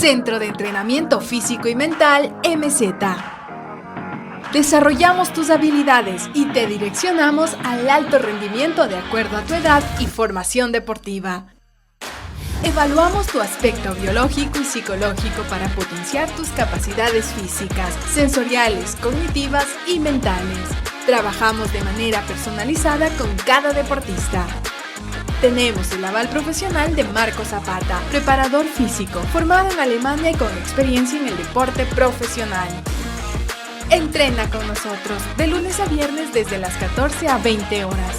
Centro de Entrenamiento Físico y Mental MZ. Desarrollamos tus habilidades y te direccionamos al alto rendimiento de acuerdo a tu edad y formación deportiva. Evaluamos tu aspecto biológico y psicológico para potenciar tus capacidades físicas, sensoriales, cognitivas y mentales. Trabajamos de manera personalizada con cada deportista. Tenemos el aval profesional de Marco Zapata, preparador físico, formado en Alemania y con experiencia en el deporte profesional. Entrena con nosotros de lunes a viernes desde las 14 a 20 horas.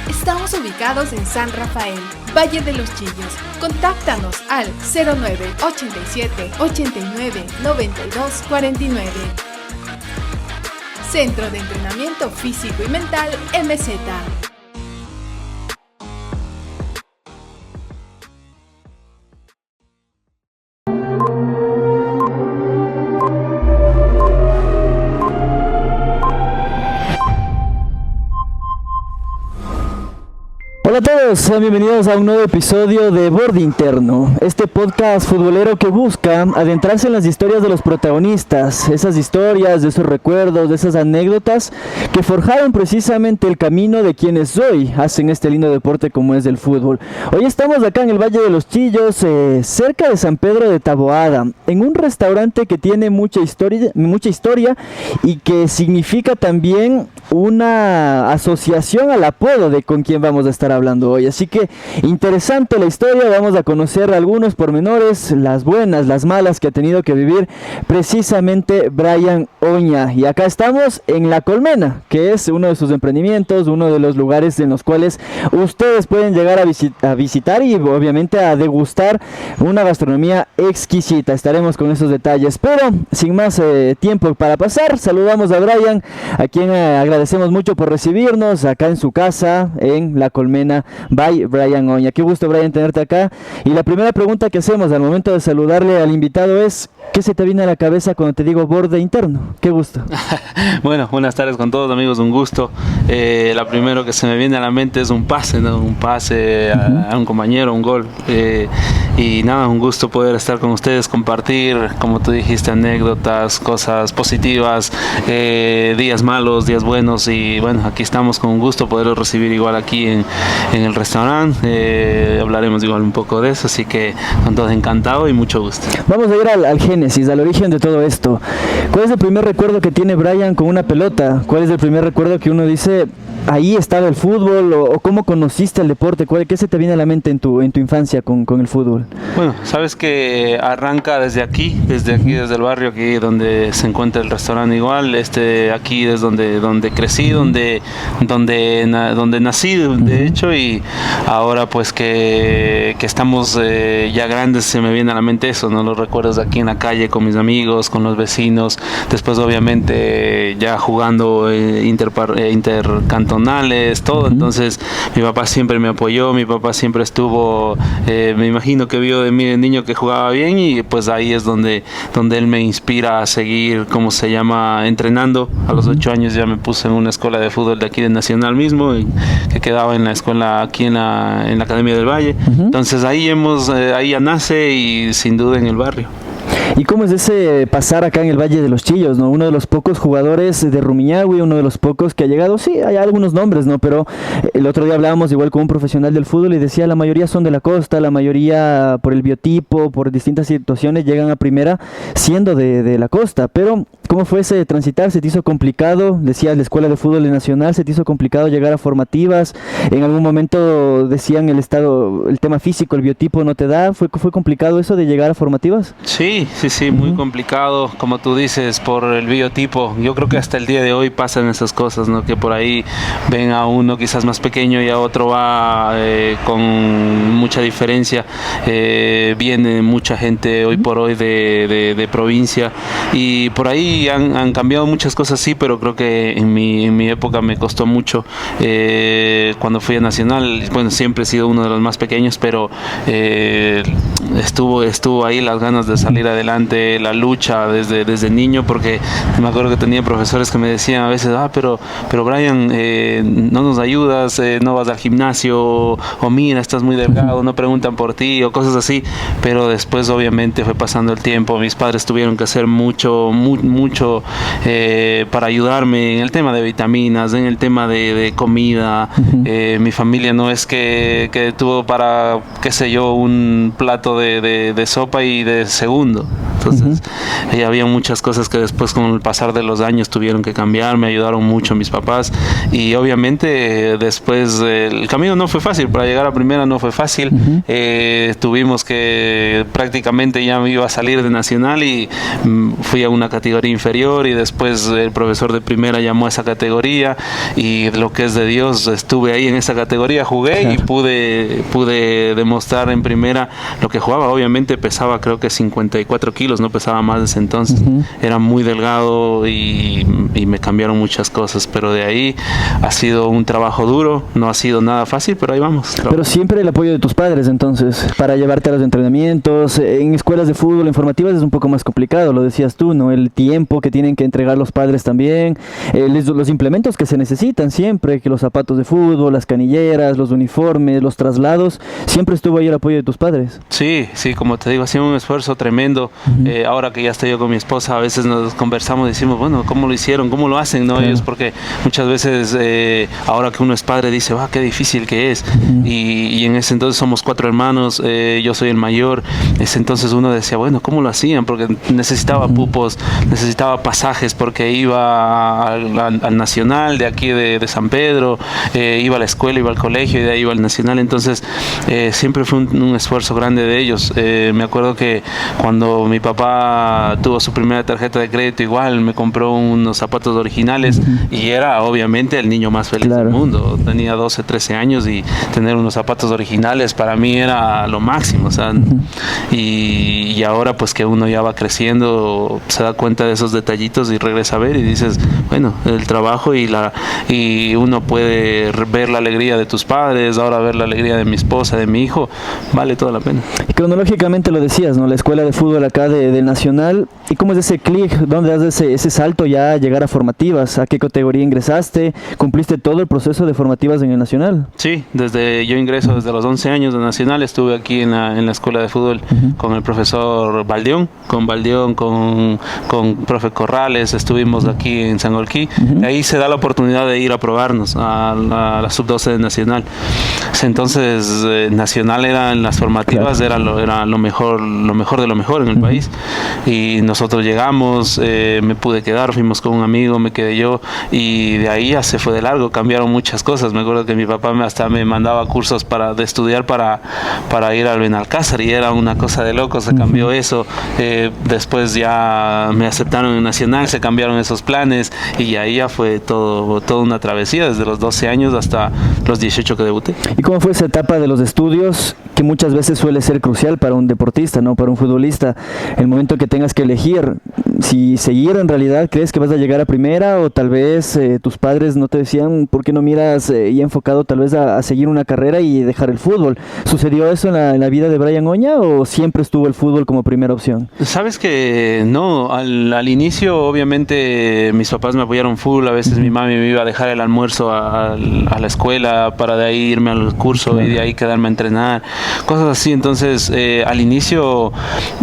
Estamos ubicados en San Rafael, Valle de los Chillos. Contáctanos al 09 87 89 92 49. Centro de Entrenamiento Físico y Mental MZ. Hola a todos, sean bienvenidos a un nuevo episodio de Borde Interno, este podcast futbolero que busca adentrarse en las historias de los protagonistas, esas historias, de esos recuerdos, de esas anécdotas que forjaron precisamente el camino de quienes hoy hacen este lindo deporte como es el fútbol. Hoy estamos acá en el Valle de los Chillos, cerca de San Pedro de Taboada, en un restaurante que tiene mucha historia y que significa también una asociación al apodo de con quien vamos a estar hablando hoy. Así que interesante la historia, vamos a conocer algunos pormenores, las buenas, las malas que ha tenido que vivir precisamente Brian Oña. Y acá estamos en La Colmena, que es uno de sus emprendimientos, uno de los lugares en los cuales ustedes pueden llegar a visitar y obviamente a degustar una gastronomía exquisita. Estaremos con esos detalles, pero sin más tiempo para pasar, saludamos a Brian, a quien agradecemos mucho por recibirnos acá en su casa, en La Colmena by Brian Oña. Qué gusto, Brian, tenerte acá. Y la primera pregunta que hacemos al momento de saludarle al invitado es: ¿qué se te viene a la cabeza cuando te digo borde interno? Qué gusto. Bueno, buenas tardes con todos, amigos, un gusto. La primero que se me viene a la mente es un pase, ¿no? Un pase a un compañero, un gol. Y nada, un gusto poder estar con ustedes, compartir, como tú dijiste, anécdotas, cosas positivas, días malos, días buenos. Y bueno, aquí estamos con un gusto poderlos recibir igual aquí en el restaurante. Hablaremos igual un poco de eso, así que con todo encantado y mucho gusto. Vamos a ir al génesis, al origen de todo esto. ¿Cuál es el primer recuerdo que tiene Brian con una pelota? ¿Cuál es el primer recuerdo que uno dice, ahí estaba el fútbol? ¿O cómo conociste el deporte? ¿Qué se te viene a la mente en tu infancia con el fútbol? Bueno, sabes que arranca desde el barrio, aquí donde se encuentra el restaurante igual. Aquí es donde crecí, donde nací, de hecho, y ahora pues que estamos ya grandes, se me viene a la mente eso, ¿no? Los recuerdos de aquí en la calle con mis amigos, con los vecinos, después obviamente ya jugando intercantonales, todo. Entonces mi papá siempre me apoyó, mi papá siempre estuvo, me imagino que vio de mí de niño que jugaba bien, y pues ahí es donde él me inspira a seguir, ¿cómo se llama?, entrenando. A los 8 años ya me puse en una escuela de fútbol de aquí de Nacional mismo, que quedaba en la escuela aquí en la Academia del Valle. Entonces ahí ya nace, y sin duda en el barrio. ¿Y cómo es ese pasar acá en el Valle de los Chillos, ¿no? Uno de los pocos jugadores de Rumiñahui, uno de los pocos que ha llegado, sí, hay algunos nombres, ¿no? Pero el otro día hablábamos igual con un profesional del fútbol y decía, la mayoría son de la costa, la mayoría por el biotipo, por distintas situaciones llegan a primera siendo de la costa. Pero ¿cómo fue ese transitar? ¿Se te hizo complicado? Decías, la escuela de fútbol de Nacional, ¿se te hizo complicado llegar a formativas? ¿En algún momento decían el tema físico, el biotipo no te da? ¿Fue complicado eso de llegar a formativas? Sí, muy complicado, como tú dices, por el biotipo. Yo creo que hasta el día de hoy pasan esas cosas, ¿no? Que por ahí ven a uno quizás más pequeño y a otro va con mucha diferencia. Viene mucha gente hoy por hoy de provincia, y por ahí han cambiado muchas cosas, sí, pero creo que en mi época me costó mucho. Cuando fui a Nacional, bueno, siempre he sido uno de los más pequeños, pero estuvo ahí las ganas de salir adelante adelante, la lucha desde niño, porque me acuerdo que tenía profesores que me decían a veces, pero Brian, no nos ayudas, no vas al gimnasio, o mira, estás muy delgado, no preguntan por ti, o cosas así, pero después obviamente fue pasando el tiempo, mis padres tuvieron que hacer mucho para ayudarme en el tema de vitaminas, en el tema de comida. Mi familia no es que tuvo para, qué sé yo, un plato de sopa y de segundo. Entonces, había muchas cosas que después con el pasar de los años tuvieron que cambiar, me ayudaron mucho mis papás, y obviamente después el camino no fue fácil, para llegar a primera no fue fácil. Tuvimos que, prácticamente ya me iba a salir de Nacional y fui a una categoría inferior, y después el profesor de primera llamó a esa categoría, y lo que es de Dios, estuve ahí en esa categoría, jugué y pude demostrar en primera lo que jugaba. Obviamente pesaba creo que 54 kilos, no pesaba más desde entonces. Era muy delgado y me cambiaron muchas cosas, pero de ahí ha sido un trabajo duro, no ha sido nada fácil, pero ahí vamos. Pero siempre el apoyo de tus padres, entonces, para llevarte a los entrenamientos. En escuelas de fútbol informativas es un poco más complicado, lo decías tú, ¿no? El tiempo que tienen que entregar los padres también, los implementos que se necesitan siempre, que los zapatos de fútbol, las canilleras, los uniformes, los traslados, siempre estuvo ahí el apoyo de tus padres. Sí, como te digo, ha sido un esfuerzo tremendo. Ahora que ya estoy yo con mi esposa, a veces nos conversamos y decimos, bueno, ¿cómo lo hicieron? ¿Cómo lo hacen? ¿No? Ellos, porque muchas veces, ahora que uno es padre, dice, qué difícil que es. Y en ese entonces somos 4 hermanos, yo soy el mayor. Ese entonces uno decía, bueno, ¿cómo lo hacían? Porque necesitaba pupos, necesitaba pasajes, porque iba al Nacional de aquí de San Pedro, iba a la escuela, iba al colegio, y de ahí iba al Nacional. Entonces siempre fue un esfuerzo grande de ellos. Me acuerdo que cuando mi papá tuvo su primera tarjeta de crédito, igual me compró unos zapatos originales, y era obviamente el niño más feliz del mundo. Tenía 12, 13 años, y tener unos zapatos originales para mí era lo máximo, o sea, y ahora pues que uno ya va creciendo, se da cuenta de esos detallitos y regresa a ver y dices, bueno, el trabajo y uno puede ver la alegría de tus padres, ahora ver la alegría de mi esposa, de mi hijo, vale toda la pena. Y cronológicamente lo decías, ¿no? La escuela de fútbol acá del Nacional, ¿y cómo es ese clic? ¿Dónde das ese salto ya a llegar a formativas? ¿A qué categoría ingresaste? ¿Cumpliste todo el proceso de formativas en el Nacional? Sí, yo ingreso desde los 11 años de Nacional, estuve aquí en la escuela de fútbol con el profesor Baldión, con profe Corrales, estuvimos aquí en Sangolquí. Ahí se da la oportunidad de ir a probarnos a la sub-12 de Nacional. Entonces Nacional era en las formativas, era lo mejor de lo mejor en el país, y nosotros llegamos, me pude quedar, fuimos con un amigo, me quedé yo, y de ahí ya se fue de largo, cambiaron muchas cosas. Me acuerdo que mi papá hasta me mandaba cursos de estudiar para ir al Benalcázar, y era una cosa de loco, se cambió eso. Después ya me aceptaron en Nacional, se cambiaron esos planes, y ahí ya fue toda una travesía desde los 12 años hasta los 18 que debuté. ¿Y cómo fue esa etapa de los estudios, que muchas veces suele ser crucial para un deportista, ¿no? Para un futbolista, el momento que tengas que elegir si seguir en realidad? ¿Crees que vas a llegar a primera, o tal vez tus padres no te decían por qué no miras y enfocado tal vez a seguir una carrera y dejar el fútbol? ¿Sucedió eso en la vida de Brian Oña, o siempre estuvo el fútbol como primera opción? Sabes que no, al inicio obviamente mis papás me apoyaron full. A veces mi mami me iba a dejar el almuerzo a la escuela para de ahí irme al curso y de ahí quedarme a entrenar, cosas así. Entonces al inicio,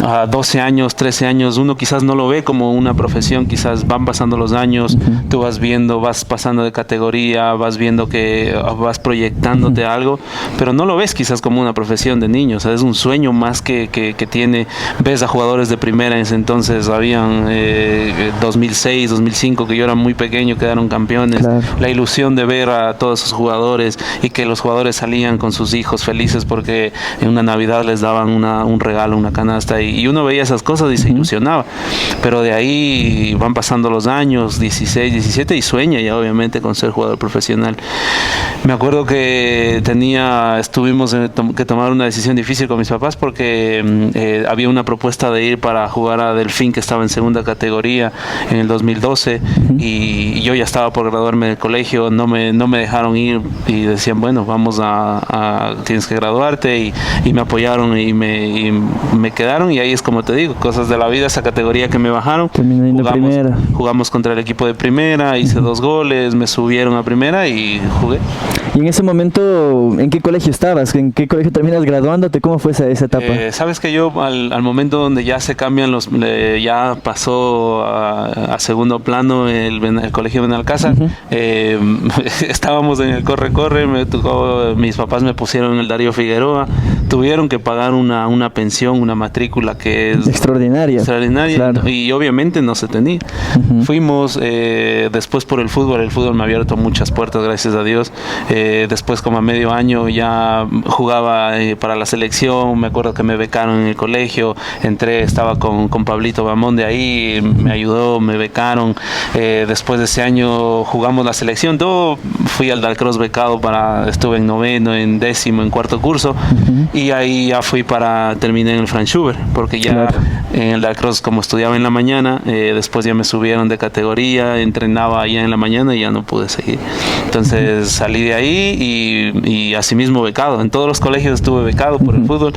a 12 años, 13 años, uno quizás no lo ve como una profesión, quizás van pasando los años, tú vas viendo, vas pasando de categoría, vas viendo que vas proyectándote algo, pero no lo ves quizás como una profesión de niños. O sea, es un sueño más que tiene. Ves a jugadores de primera, en ese entonces habían 2006, 2005, que yo era muy pequeño, quedaron campeones. La ilusión de ver a todos esos jugadores, y que los jugadores salían con sus hijos felices porque en una Navidad les daban un regalo, una canasta, y uno veía esas cosas y se ilusionaba. Pero de ahí van pasando los años, 16, 17, y sueña ya obviamente con ser jugador profesional. Me acuerdo que tuvimos que tomar una decisión difícil con mis papás, porque había una propuesta de ir para jugar a Delfín, que estaba en segunda categoría en el 2012, y yo ya estaba por graduarme del colegio. No me dejaron ir, y decían, bueno, tienes que graduarte, y me apoyaron y me quedaron, y ahí es como te digo, cosas de la vida, esa categoría que me bajaron. Terminando primera. Jugamos contra el equipo de primera, hice 2 goles, me subieron a primera y jugué. Y en ese momento, ¿en qué colegio estabas? ¿En qué colegio terminas graduándote? ¿Cómo fue esa etapa? Sabes que yo al momento donde ya se cambian ya pasó a segundo plano el colegio Benalcázar, estábamos en el corre-corre, me tocó, mis papás me pusieron en el Darío Figueroa, tuvieron que pagar una pensión, una matrícula que es extraordinaria, claro. Y obviamente no se tenía. Fuimos después por el fútbol me ha abierto muchas puertas, gracias a Dios. Después como a medio año ya jugaba para la selección, me acuerdo que me becaron en el colegio, estaba con Pablito Bamón de ahí, me ayudó, me becaron. Después de ese año jugamos la selección, fui al Dalcross becado, estuve en noveno, en décimo, en cuarto curso, y ahí ya terminé en el Franz Schubert, porque ya en el Dalcross, como estudiaba en la mañana, después ya me subieron de categoría, entrenaba allá en la mañana y ya no pude seguir. Entonces salí de ahí y asimismo becado. En todos los colegios estuve becado por el fútbol,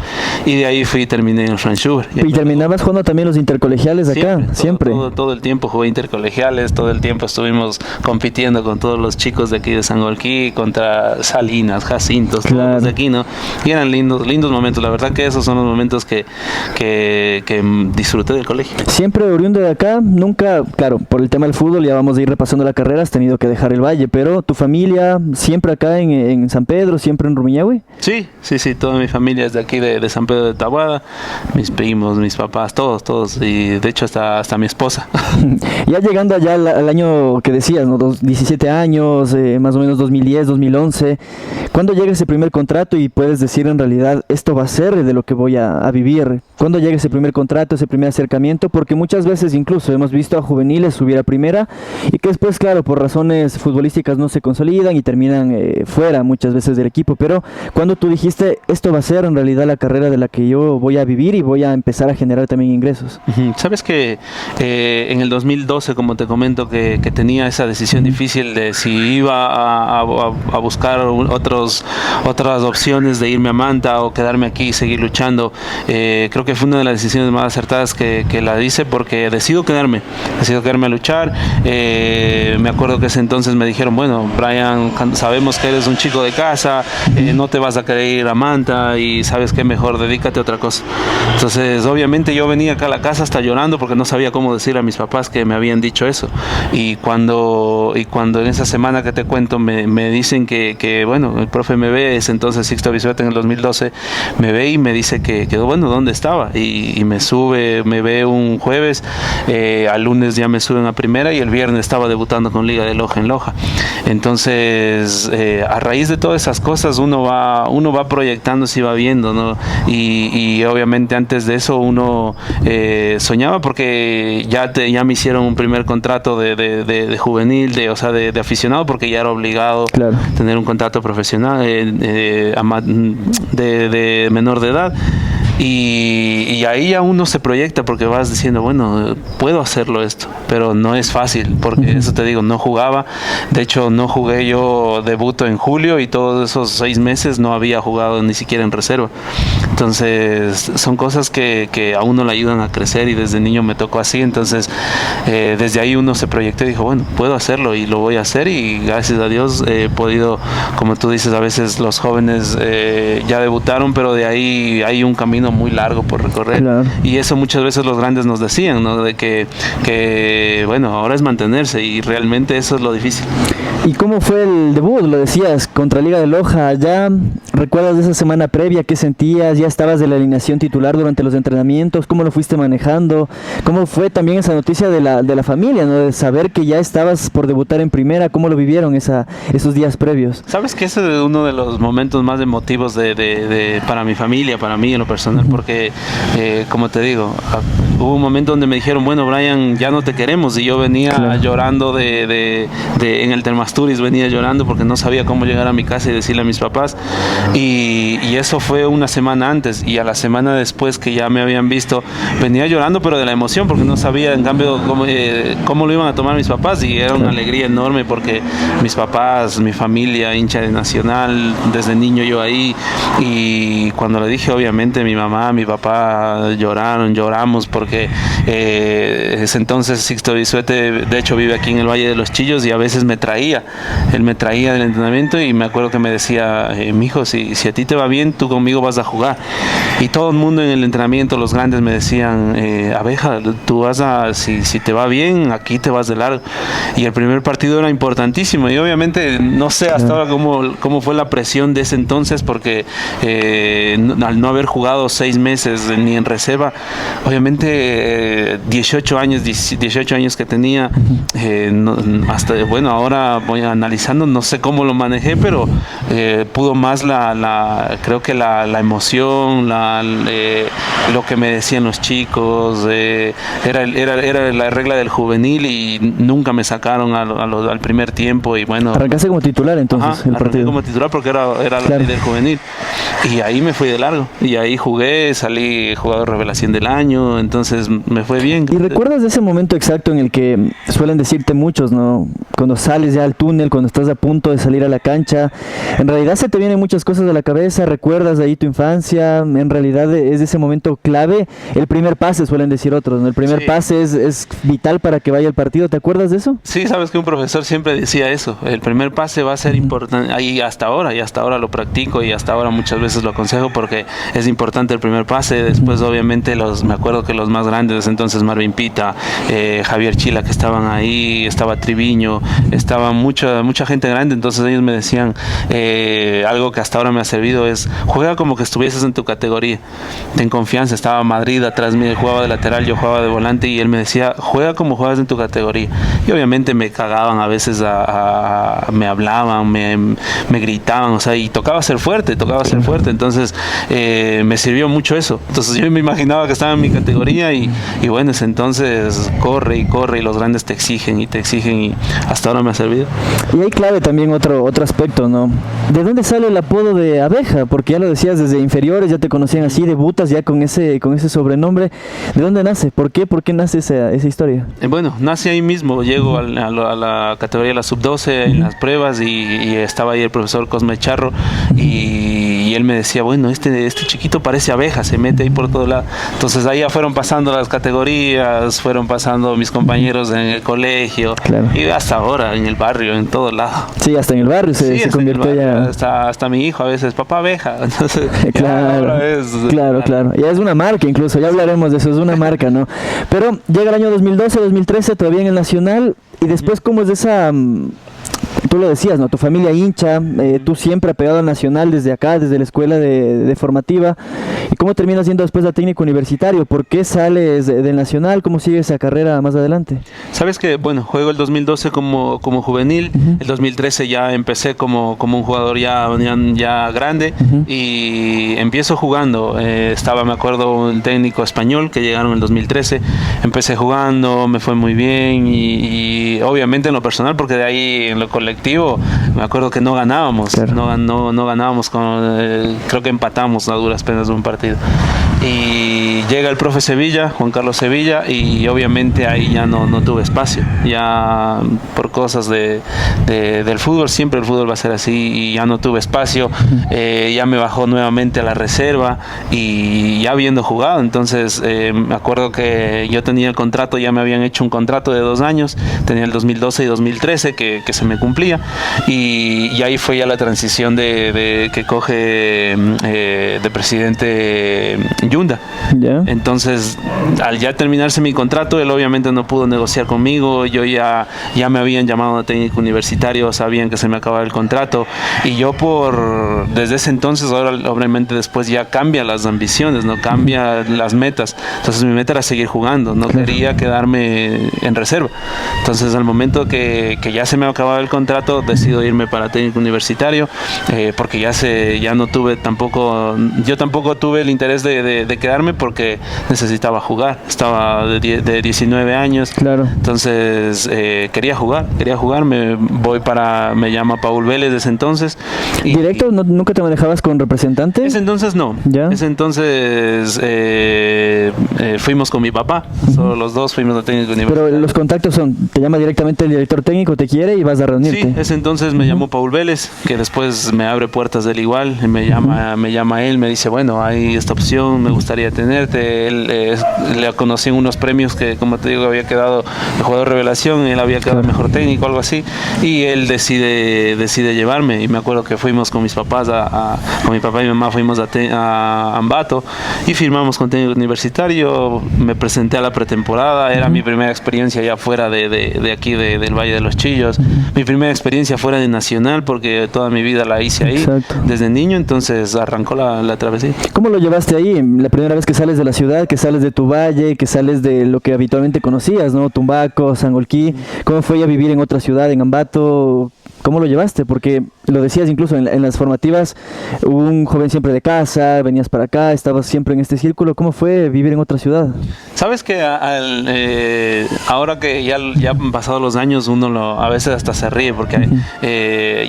y de ahí terminé en el Franz Schubert. ¿Y terminabas jugando también los intercolegiales acá? Siempre. Todo el tiempo jugué intercolegiales, todo el tiempo estuvimos compitiendo con todos los chicos de aquí de Sangolquí, contra Salinas, Jacintos, todos los de aquí, ¿no? Y eran lindos momentos. La verdad que esos son los momentos que disfruté del colegio. Siempre oriundo de acá, nunca, claro, por el tema del fútbol, ya vamos a ir repasando la carrera, has tenido que dejar el valle, pero tu familia siempre acá en San Pedro, siempre en Rumiñahui. Sí, toda mi familia es de aquí de San Pedro de Taboada, mis primos, mis papás, todos, y de hecho hasta mi esposa. Ya llegando allá al año que decías, ¿no? 17 años, más o menos 2010, 2011, ¿cuándo llega ese primer contrato y puedes decir en realidad esto va a ser de lo que voy a vivir? ¿Cuándo llega ese primer contrato, ese primer acercamiento? Porque muchas veces incluso hemos visto a juveniles subir a primera y que después, claro, por razones futbolísticas no se consolidan y terminan fuera muchas veces del equipo, pero cuando tú dijiste esto va a ser en realidad la carrera de la que yo voy a vivir y voy a empezar a generar también ingresos. Sabes que en el 2012, como te comento, que tenía esa decisión difícil de si iba a buscar otras opciones de irme a Manta o quedarme aquí y seguir luchando, creo que fue una de las decisiones más acertadas que la hice, porque decido quedarme a luchar. Me acuerdo que ese entonces me dijeron, bueno, Brian, sabemos que eres un chico de casa, no te vas a querer ir a Manta y sabes que mejor dedícate a otra cosa. Entonces obviamente yo venía acá a la casa hasta llorando porque no sabía cómo decir a mis papás que me habían dicho eso, y cuando en esa semana que te cuento me dicen que bueno, el profe me ve, ese entonces Sixto Bisueta en el 2012 me ve y me dice que bueno, ¿dónde estaba? Y me ve un jueves, al lunes ya me suben a primera y el viernes estaba debutando con Liga de Loja en Loja. Entonces a raíz de todas esas cosas uno va proyectándose y va viendo, ¿no? Y obviamente antes de eso uno soñaba, porque ya me hicieron un primer contrato de juvenil, de aficionado, porque ya era obligado tener un contrato profesional de menor de edad. Y ahí ya uno se proyecta, porque vas diciendo, bueno, puedo hacerlo esto, pero no es fácil, porque eso te digo, no jugaba. De hecho, no jugué, yo debuto en julio y todos esos 6 meses no había jugado ni siquiera en reserva. Entonces son cosas que a uno le ayudan a crecer, y desde niño me tocó así. Entonces desde ahí uno se proyectó y dijo, bueno, puedo hacerlo y lo voy a hacer, y gracias a Dios he podido, como tú dices, a veces los jóvenes ya debutaron, pero de ahí hay un camino muy largo por recorrer. Y eso muchas veces los grandes nos decían, ¿no? De que bueno, ahora es mantenerse, y realmente eso es lo difícil. ¿Y cómo fue el debut? Lo decías, contra Liga de Loja. ¿Ya recuerdas de esa semana previa? ¿Qué sentías? ¿Ya estabas de la alineación titular durante los entrenamientos? ¿Cómo lo fuiste manejando? ¿Cómo fue también esa noticia de la familia, ¿no? De saber que ya estabas por debutar en primera. ¿Cómo lo vivieron esos días previos? Sabes que ese es uno de los momentos más emotivos para mi familia, para mí en lo personal, porque como te digo, hubo un momento donde me dijeron, bueno, Brian, ya no te queremos, y yo venía llorando en el Termas Asturias venía llorando porque no sabía cómo llegar a mi casa y decirle a mis papás. Y eso fue una semana antes, y a la semana después que ya me habían visto, venía llorando pero de la emoción porque no sabía en cambio cómo lo iban a tomar mis papás, y era una alegría enorme porque mis papás, mi familia, hincha de Nacional, desde niño yo ahí, y cuando le dije obviamente mi mamá, mi papá lloramos porque ese entonces Sixto Bisuete de hecho vive aquí en el Valle de los Chillos y a veces él me traía del entrenamiento y me acuerdo que me decía, mijo, si a ti te va bien, tú conmigo vas a jugar. Y todo el mundo en el entrenamiento, los grandes me decían, Abeja, tú si te va bien, aquí te vas de largo. Y el primer partido era importantísimo y obviamente no sé hasta ahora cómo fue la presión de ese entonces porque al no haber jugado 6 meses ni en reserva, obviamente 18 años que tenía, ahora voy analizando, no sé cómo lo manejé, pero pudo más creo que la emoción, lo que me decían los chicos, era la regla del juvenil y nunca me sacaron al primer tiempo y bueno. Arrancaste como titular entonces el partido. Como titular porque era claro, la ley del juvenil y ahí me fui de largo y ahí jugué, salí jugador revelación del año, entonces me fue bien. ¿Y recuerdas de ese momento exacto en el que suelen decirte muchos, ¿no? Cuando sales ya al túnel, cuando estás a punto de salir a la cancha, en realidad se te vienen muchas cosas a la cabeza, recuerdas de ahí tu infancia, en realidad es de ese momento clave, el primer pase suelen decir otros, ¿no? El primer pase es vital para que vaya el partido, ¿te acuerdas de eso? Sí, sabes que un profesor siempre decía eso, el primer pase va a ser importante, y hasta ahora lo practico y hasta ahora muchas veces lo aconsejo porque es importante el primer pase, después obviamente me acuerdo que los más grandes, entonces Marvin Pita, Javier Chila que estaban ahí, estaba Triviño, estaba mucha gente grande, entonces ellos me decían algo que hasta ahora me ha servido es juega como que estuvieses en tu categoría, ten confianza. Estaba Madrid atrás mío, jugaba de lateral, yo jugaba de volante y él me decía juega como juegas en tu categoría, y obviamente me cagaban a veces, me hablaban, me gritaban, o sea, y tocaba ser fuerte, entonces me sirvió mucho eso, entonces yo me imaginaba que estaba en mi categoría y bueno, entonces corre y los grandes te exigen y hasta ahora me ha servido. Y hay clave también otro aspecto, ¿no? ¿De dónde sale el apodo de Abeja? Porque ya lo decías, desde inferiores ya te conocían así, debutas ya con ese sobrenombre. ¿De dónde nace? ¿Por qué nace esa historia? Bueno, nace ahí mismo, llego a la categoría de la sub-12 en las pruebas y estaba ahí el profesor Cosme Charro y él me decía, bueno, este chiquito parece abeja, se mete ahí por todo lado. Entonces ahí ya fueron pasando las categorías, fueron pasando mis compañeros en el colegio, claro, y hasta ahora en el barrio, en todo lado. Sí, hasta en el barrio se convirtió ya. Hasta mi hijo a veces, papá abeja. Entonces, claro, claro. Ya es una marca incluso, ya hablaremos de eso, es una marca, ¿no? Pero llega el año 2012, 2013, todavía en el Nacional, y después ¿cómo es de esa... Tú lo decías, ¿no? Tu familia hincha, tú siempre apegado al Nacional desde acá, desde la escuela de formativa. ¿Y cómo terminas siendo después de técnico universitario? ¿Por qué sales del Nacional? ¿Cómo sigues esa carrera más adelante? Sabes que, bueno, juego el 2012 como juvenil, el 2013 ya empecé como un jugador ya grande, y empiezo jugando. Me acuerdo, un técnico español que llegaron en el 2013, empecé jugando, me fue muy bien y obviamente en lo personal, porque de ahí en lo colectivo me acuerdo que no ganábamos, claro, no ganábamos, creo que empatamos a duras penas un partido. Y llega el profe Sevilla, Juan Carlos Sevilla, y obviamente ahí ya no tuve espacio, ya por cosas del fútbol, siempre el fútbol va a ser así, y ya no tuve espacio, ya me bajó nuevamente a la reserva y ya habiendo jugado, entonces me acuerdo que yo tenía el contrato, ya me habían hecho un contrato de 2 años, tenía el 2012 y 2013 que se me cumplía, y ahí fue ya la transición que coge de presidente Yunda. Yeah. Entonces, al ya terminarse mi contrato, él obviamente no pudo negociar conmigo, yo ya me habían llamado a técnico universitario, sabían que se me acababa el contrato, y yo desde ese entonces, ahora obviamente después ya cambia las ambiciones, no cambia las metas, entonces mi meta era seguir jugando, no quería quedarme en reserva, entonces al momento que ya se me acababa el contrato, contrato, decido irme para técnico universitario, porque ya no tuve tampoco, yo tampoco tuve el interés de quedarme porque necesitaba jugar, estaba de 19 años, claro. Entonces quería jugar, me llama Paul Vélez desde entonces. ¿Directo? ¿Nunca te manejabas con representantes? Ese entonces no, ¿Ya? Ese entonces fuimos con mi papá, solo los dos fuimos a técnico universitario. Pero los contactos son, te llama directamente el director técnico, te quiere y vas a reunirte. Sí, ese entonces me llamó Paul Vélez, que después me abre puertas del igual, me llama él, me dice, bueno, hay esta opción, me gustaría tenerte. Él le conocí en unos premios que, como te digo, había quedado el jugador revelación, él había quedado mejor técnico, algo así, y él decide llevarme. Y me acuerdo que fuimos con mis papás, con mi papá y mi mamá fuimos a Ambato y firmamos con técnico universitario. Me presenté a la pretemporada, era mi primera experiencia ya fuera de aquí, del Valle de los Chillos, mi primera experiencia fuera de Nacional, porque toda mi vida la hice ahí. Exacto. Desde niño, entonces arrancó la travesía. ¿Cómo lo llevaste ahí? La primera vez que sales de la ciudad, que sales de tu valle, que sales de lo que habitualmente conocías, ¿no? Tumbaco, Sangolquí. ¿Cómo fue a vivir en otra ciudad, en Ambato? ¿Cómo lo llevaste? Porque lo decías incluso en las formativas, un joven siempre de casa, venías para acá, estabas siempre en este círculo. ¿Cómo fue vivir en otra ciudad? Sabes que ahora que ya han pasado los años, uno a veces hasta se ríe, porque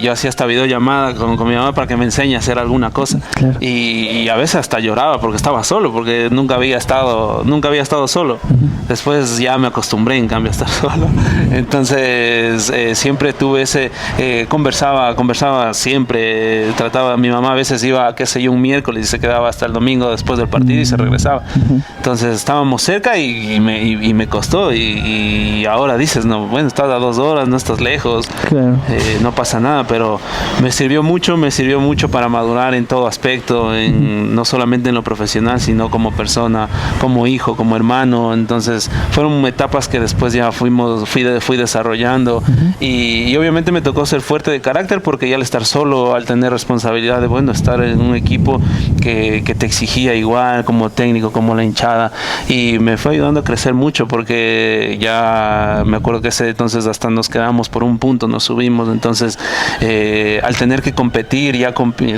yo hacía esta videollamada con mi mamá para que me enseñe a hacer alguna cosa. Claro. Y a veces hasta lloraba porque estaba solo, porque nunca había estado solo. Después ya me acostumbré, en cambio, a estar solo. Entonces siempre tuve conversaba siempre, mi mamá a veces iba, qué sé yo, un miércoles y se quedaba hasta el domingo después del partido y se regresaba. Entonces estábamos cerca y me costó, y ahora dices, no, bueno, estás a 2 horas, no estás lejos, claro. No pasa nada, pero me sirvió mucho para madurar en todo aspecto, no solamente en lo profesional, sino como persona, como hijo, como hermano. Entonces fueron etapas que después ya fui desarrollando, y obviamente me tocó ser fuerte de carácter, porque ya al estar solo, al tener responsabilidad de estar en un equipo que te exigía igual como técnico, como la hinchada, y me fue ayudando a crecer mucho, porque ya me acuerdo que ese entonces hasta nos quedamos por un punto, nos subimos. Entonces al tener que competir,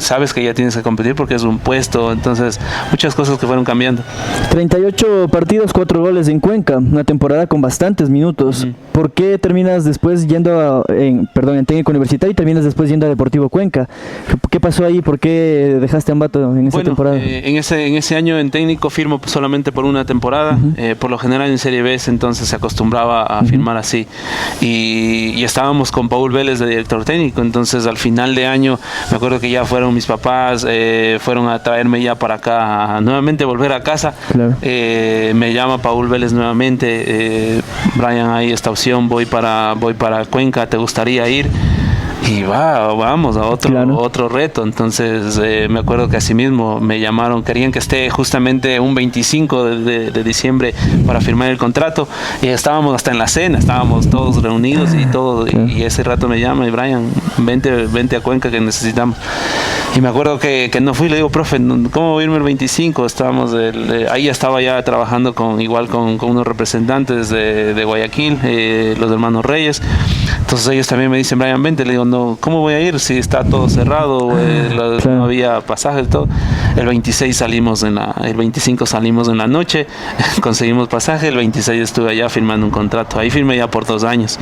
sabes que ya tienes que competir porque es un puesto. Entonces muchas cosas que fueron cambiando. 38 partidos, 4 goles en Cuenca, una temporada con bastantes minutos. ¿Por qué terminas después yendo en técnico universitario y terminas después yendo a Deportivo Cuenca? ¿Qué pasó ahí? ¿Por qué dejaste Ambato en esa temporada? En ese año en técnico firmo solamente por una temporada. Por lo general en Serie B entonces se acostumbraba a firmar así, y estábamos con Paul Vélez de director técnico. Entonces al final de año me acuerdo que ya fueron mis papás, fueron a traerme ya para acá, nuevamente volver a casa. Claro. Me llama Paul Vélez nuevamente, Brian, hay esta opción, voy para Cuenca, ¿te gustaría ir? Y vamos a otro reto. Entonces me acuerdo que así mismo me llamaron, querían que esté justamente un 25 de diciembre para firmar el contrato, y estábamos hasta en la cena, estábamos todos reunidos y todo, y ese rato me llama, y Brian, vente a Cuenca que necesitamos. Y me acuerdo que no fui, le digo, profe, ¿cómo voy a irme el 25? Ahí estaba ya trabajando con unos representantes de Guayaquil, los hermanos Reyes. Entonces ellos también me dicen, Brian, vente. Le digo, no, ¿cómo voy a ir si está todo cerrado? No había pasajes y todo. El 25 salimos en la noche, conseguimos pasaje. El 26 estuve allá firmando un contrato. Ahí firmé ya por 2 años.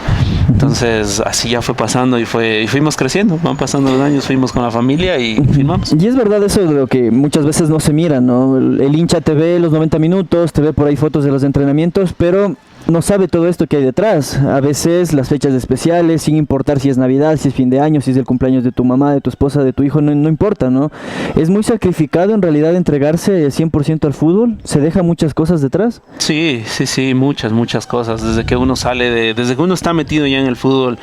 Entonces así ya fue pasando y fuimos creciendo. Van pasando los años, fuimos con la familia y firmamos. Y es verdad eso de lo que muchas veces no se mira, ¿no? El hincha te ve los 90 minutos, te ve por ahí fotos de los entrenamientos, pero no sabe todo esto que hay detrás. A veces las fechas especiales, sin importar si es Navidad, si es fin de año, si es el cumpleaños de tu mamá, de tu esposa, de tu hijo, no importa, ¿no? Es muy sacrificado en realidad entregarse 100% al fútbol. ¿Se deja muchas cosas detrás? Sí, muchas cosas. Desde que uno desde que uno está metido ya en el fútbol,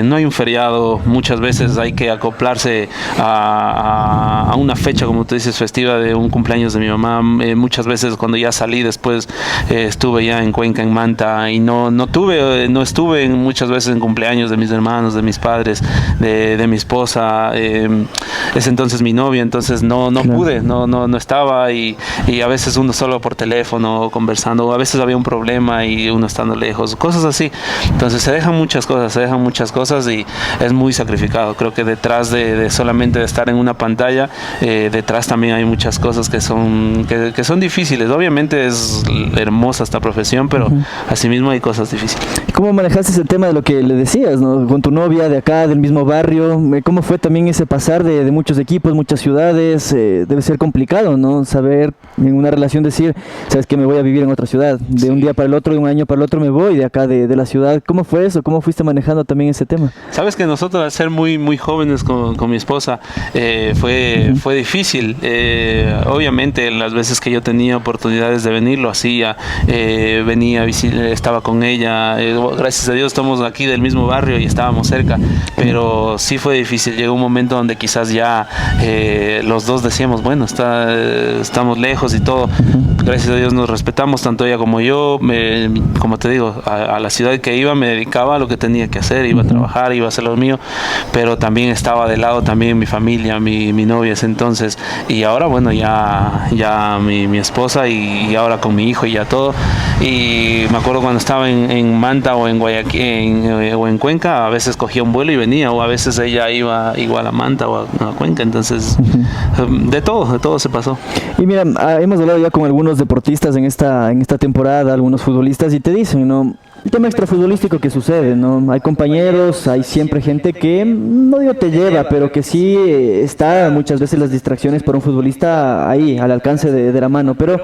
no hay un feriado. Muchas veces hay que acoplarse a una fecha, como tú dices, festiva de un cumpleaños de mi mamá. Muchas veces cuando ya salí después, estuve ya en Cuenca en Manta y no estuve muchas veces en cumpleaños de mis hermanos, de mis padres, de mi esposa, es entonces mi novia, entonces no Claro. pude, no estaba y a veces uno solo por teléfono conversando, o a veces había un problema y uno estando lejos, cosas así. Entonces se dejan muchas cosas y es muy sacrificado. Creo que detrás de solamente de estar en una pantalla, detrás también hay muchas cosas que son difíciles. Obviamente es hermosa esta profesión, pero asimismo hay cosas difíciles. ¿Cómo manejaste el tema de lo que le decías, ¿no? Con tu novia de acá, del mismo barrio? ¿Cómo fue también ese pasar de muchos equipos, muchas ciudades? Debe ser complicado, ¿no? Saber en una relación decir, sabes que me voy a vivir en otra ciudad. De un día para el otro, de un año para el otro me voy de acá, de la ciudad. ¿Cómo fue eso? ¿Cómo fuiste manejando también ese tema? Sabes que nosotros al ser muy jóvenes con mi esposa fue difícil. Obviamente las veces que yo tenía oportunidades de venir lo hacía, venía, estaba con ella. Gracias a Dios estamos aquí del mismo barrio y estábamos cerca, pero sí fue difícil. Llegó un momento donde quizás ya los dos decíamos, bueno, estamos lejos y todo. Gracias a Dios nos respetamos, tanto ella como yo. Como te digo, a la ciudad que iba me dedicaba a lo que tenía que hacer, iba a trabajar, iba a hacer lo mío, pero también estaba de lado también mi familia, mi novia ese entonces, y ahora bueno, ya mi esposa y ahora con mi hijo y ya todo. Y me acuerdo cuando estaba en Manta o en Guayaquil o en Cuenca, a veces cogía un vuelo y venía, o a veces ella iba igual a Manta o a Cuenca, entonces de todo se pasó. Y mira, hemos hablado ya con algunos deportistas en esta temporada, algunos futbolistas, y te dicen, ¿no? El tema extrafutbolístico que sucede, ¿no? Hay compañeros, hay siempre gente que, no digo te lleva, pero que sí está muchas veces las distracciones para un futbolista ahí, al alcance de la mano. Pero,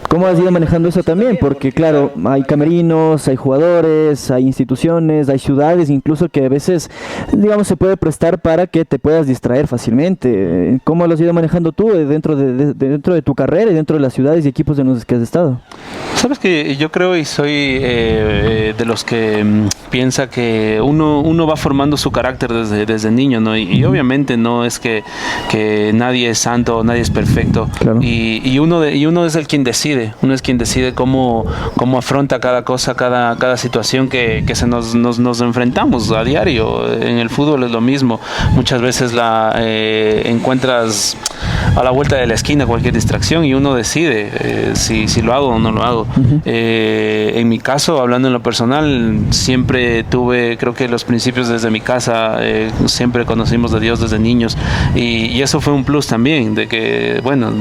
¿cómo has ido manejando eso también? Porque, claro, hay camerinos, hay jugadores, hay instituciones, hay ciudades, incluso que a veces, digamos, se puede prestar para que te puedas distraer fácilmente. ¿Cómo lo has ido manejando tú dentro de tu carrera y dentro de las ciudades y equipos en los que has estado? Sabes que yo creo y soy de los que piensa que uno va formando su carácter desde niño, ¿no? Y obviamente no es que nadie es santo, nadie es perfecto. Claro. Y uno es el quien decide. Uno es quien decide cómo afronta cada cosa, cada situación que nos enfrentamos a diario. En el fútbol es lo mismo. Muchas veces encuentras a la vuelta de la esquina cualquier distracción y uno decide si lo hago o no lo hago. En mi caso, hablando en lo personal, siempre tuve, creo que los principios desde mi casa, siempre conocimos de Dios desde niños y eso fue un plus también, de que, bueno,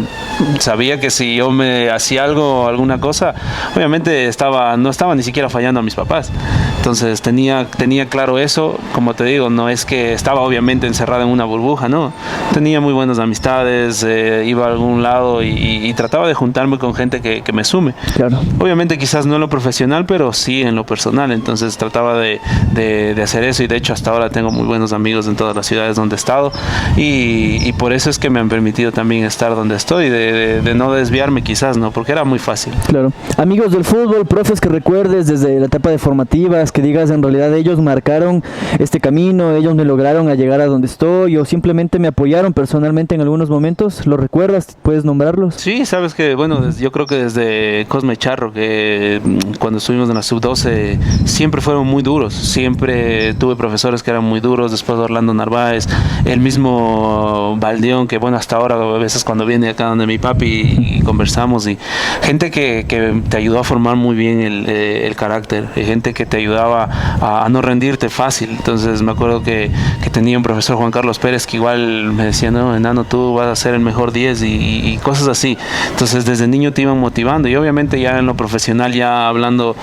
sabía que si yo me hacía alguna cosa, obviamente no estaba ni siquiera fallando a mis papás. Entonces tenía claro eso. Como te digo, no es que estaba obviamente encerrado en una burbuja, no. Tenía muy buenas amistades, iba a algún lado y trataba de juntarme con gente que me sume. Claro. Obviamente quizás no en lo profesional, pero sí en lo personal. Entonces trataba de hacer eso y de hecho hasta ahora tengo muy buenos amigos en todas las ciudades donde he estado y por eso es que me han permitido también estar donde estoy, de no desviarme quizás, ¿no? Porque era muy fácil. Claro. Amigos del fútbol, profes que recuerdes desde la etapa de formativas, que digas en realidad ellos marcaron este camino, ellos me lograron a llegar a donde estoy o simplemente me apoyaron personalmente en algunos momentos, ¿los recuerdas? ¿Puedes nombrarlos? Sí, sabes que, bueno, yo creo que desde Cosme Charro, que cuando estuvimos en la sub-12 siempre fueron muy duros, siempre tuve profesores que eran muy duros, después Orlando Narváez, el mismo Baldeón, que bueno, hasta ahora a veces cuando viene acá donde mi papi y conversamos, y gente que te ayudó a formar muy bien el carácter, gente que te ayudaba a no rendirte fácil. Entonces me acuerdo que tenía un profesor, Juan Carlos Pérez, que igual me decía, no, enano, tú vas a ser el mejor 10 y cosas así. Entonces desde niño te iban motivando y obviamente ya en lo profesional, ya hablando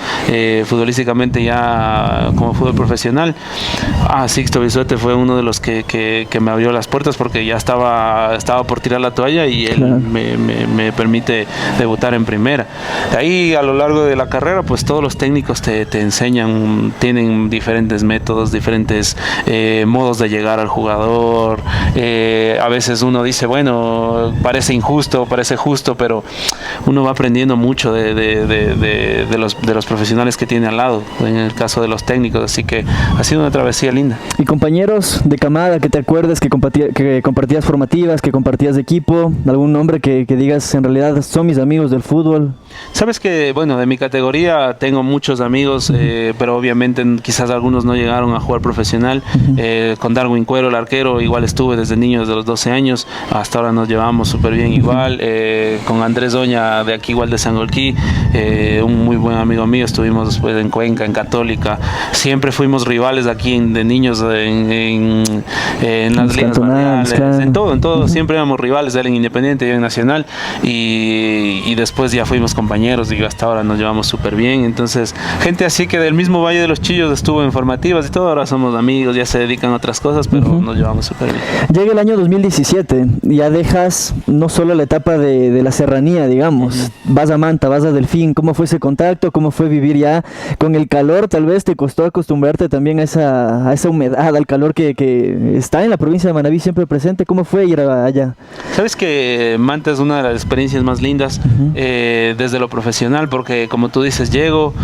futbolísticamente, ya como fútbol profesional, Sixto Bisuete fue uno de los que me abrió las puertas porque ya estaba por tirar la toalla y él Claro. me permite debutar en primera. De ahí a lo largo de la carrera, pues todos los técnicos te enseñan, tienen diferentes métodos, diferentes modos de llegar al jugador. A veces uno dice, bueno, parece injusto, parece justo, pero uno va aprendiendo mucho de los profesionales que tiene al lado, en el caso de los técnicos, así que ha sido una travesía linda. Y compañeros de camada que te acuerdes que compartías formativas, que compartías de equipo, algún nombre que digas en realidad son mis amigos del fútbol. Sabes que, bueno, de mi categoría tengo muchos amigos, pero obviamente quizás algunos no llegaron a jugar profesional. Con Darwin Cuero, el arquero, igual estuve desde niño, desde los 12 años, hasta ahora nos llevamos súper bien igual. Con Andrés Doña, de aquí igual de Sangolquí, un muy buen amigo mío, estuvimos después en Cuenca, en Católica. Siempre fuimos rivales aquí de niños en las ligas barriales, claro. en todo, siempre éramos rivales, él en Independiente, yo en Nacional, y después ya fuimos compañeros y hasta ahora nos llevamos súper bien. Entonces, gente así que del mismo Valle de los Chillos estuvo en formativas y todo, ahora somos amigos, ya se dedican a otras cosas, pero nos llevamos súper bien. Llega el año 2017, ya dejas no solo la etapa de la serranía, digamos, vas a Manta, vas a Delfín. ¿Cómo fue ese contacto? ¿Cómo fue vivir ya con el calor? Tal vez te costó acostumbrarte también a esa humedad, al calor que está en la provincia de Manabí siempre presente. ¿Cómo fue ir allá? Sabes que Manta es una de las experiencias más lindas desde lo profesional, porque como tú dices, llego,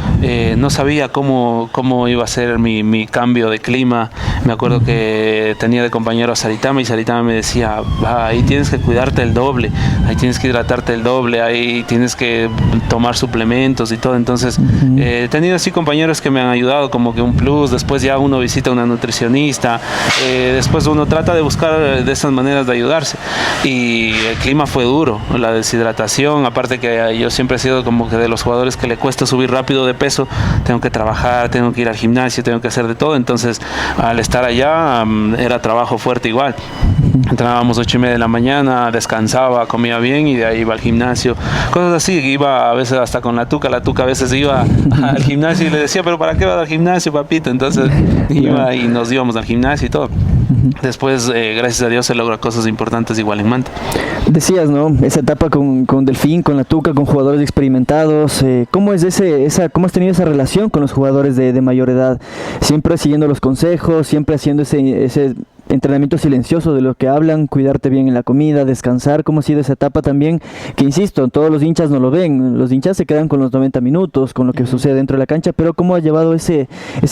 no sabía cómo iba a ser mi cambio de clima. Me acuerdo que tenía de compañero a Saritama y Saritama me decía, ahí tienes que cuidarte el doble, ahí tienes que hidratarte el doble, ahí tienes que tomar suplementos y todo. Entonces he tenido así compañeros que me han ayudado como que un plus. Después ya uno visita a una nutricionista, después uno trata de buscar de esas maneras de ayudarse, y el clima fue duro, la deshidratación, aparte que yo siempre he sido como que de los jugadores que le cuesta subir rápido de peso, tengo que trabajar, tengo que ir al gimnasio, tengo que hacer de todo. Entonces al estar allá era trabajo fuerte igual. Entrenábamos 8:30 de la mañana, descansaba, comía bien y de ahí iba al gimnasio, cosas así. Iba a veces hasta con la tuca a veces iba al gimnasio y le decía, pero ¿para qué vas al gimnasio, papito? Entonces iba y nos íbamos al gimnasio y todo. Después, gracias a Dios, se logra cosas importantes igual en Manta. Decías, ¿no? Esa etapa con Delfín, con la Tuca, con jugadores experimentados. ¿Cómo es cómo has tenido esa relación con los jugadores de mayor edad? Siempre siguiendo los consejos, siempre haciendo ese entrenamiento silencioso de lo que hablan, cuidarte bien en la comida, descansar. ¿Cómo ha sido esa etapa también? Que insisto, todos los hinchas no lo ven, los hinchas se quedan con los 90 minutos, con lo que sucede dentro de la cancha, pero ¿cómo ha llevado ese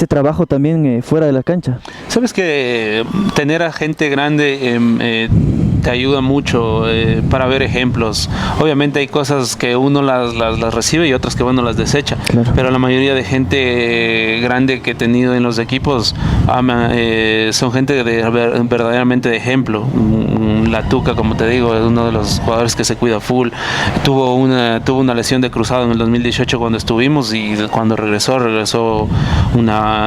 trabajo también fuera de la cancha? Sabes que tener a gente grande te ayuda mucho para ver ejemplos. Obviamente hay cosas que uno las recibe y otras que uno las desecha, claro. Pero la mayoría de gente grande que he tenido en los equipos son gente verdaderamente de ejemplo. La Tuca, como te digo, es uno de los jugadores que se cuida full. Tuvo una lesión de cruzado en el 2018 cuando estuvimos, y cuando regresó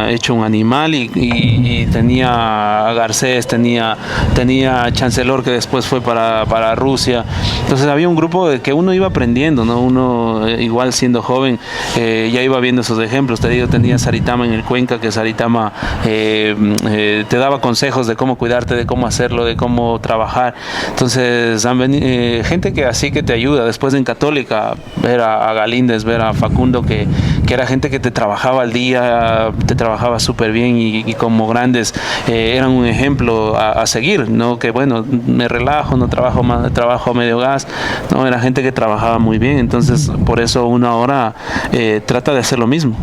hecho un animal, y tenía a Garcés, tenía a Chancellor, que después fue para Rusia. Entonces había un grupo de que uno iba aprendiendo, ¿no? Uno igual siendo joven ya iba viendo esos ejemplos. Te digo, tenía Saritama en el Cuenca, que Saritama te daba consejos de cómo cuidarte, de cómo hacerlo, de cómo trabajar. Entonces han venido gente que así que te ayuda. Después en Católica, ver a Galíndez, ver a Facundo, que era gente que te trabajaba al día, te trabajaba súper bien, y como grandes eran un ejemplo a seguir, ¿no? Que bueno, me relajo, no trabajo a medio gas, no, era gente que trabajaba muy bien. Entonces por eso uno ahora trata de hacer lo mismo.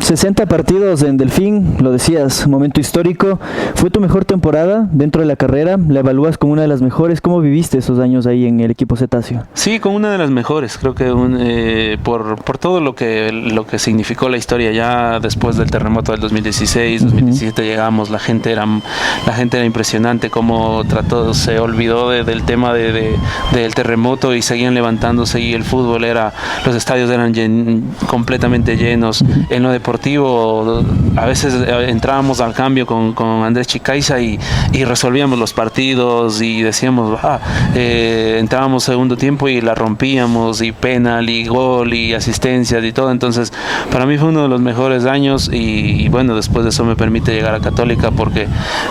60 partidos en Delfín, lo decías, momento histórico. ¿Fue tu mejor temporada dentro de la carrera? ¿La evalúas como una de las mejores? ¿Cómo viviste esos años ahí en el equipo cetáceo? Sí, como una de las mejores. Creo que por todo lo que significó la historia. Ya después del terremoto del 2016, 2017 llegamos, la gente era impresionante cómo se olvidó del tema del terremoto y seguían levantándose, y el fútbol los estadios eran completamente llenos. En lo deportivo, a veces entrábamos al cambio con Andrés Chicaiza y resolvíamos los partidos, y decíamos, entrábamos segundo tiempo y la rompíamos, y penal, y gol, y asistencias y todo. Entonces para mí fue uno de los mejores años, y bueno, después de eso me permite llegar a Católica porque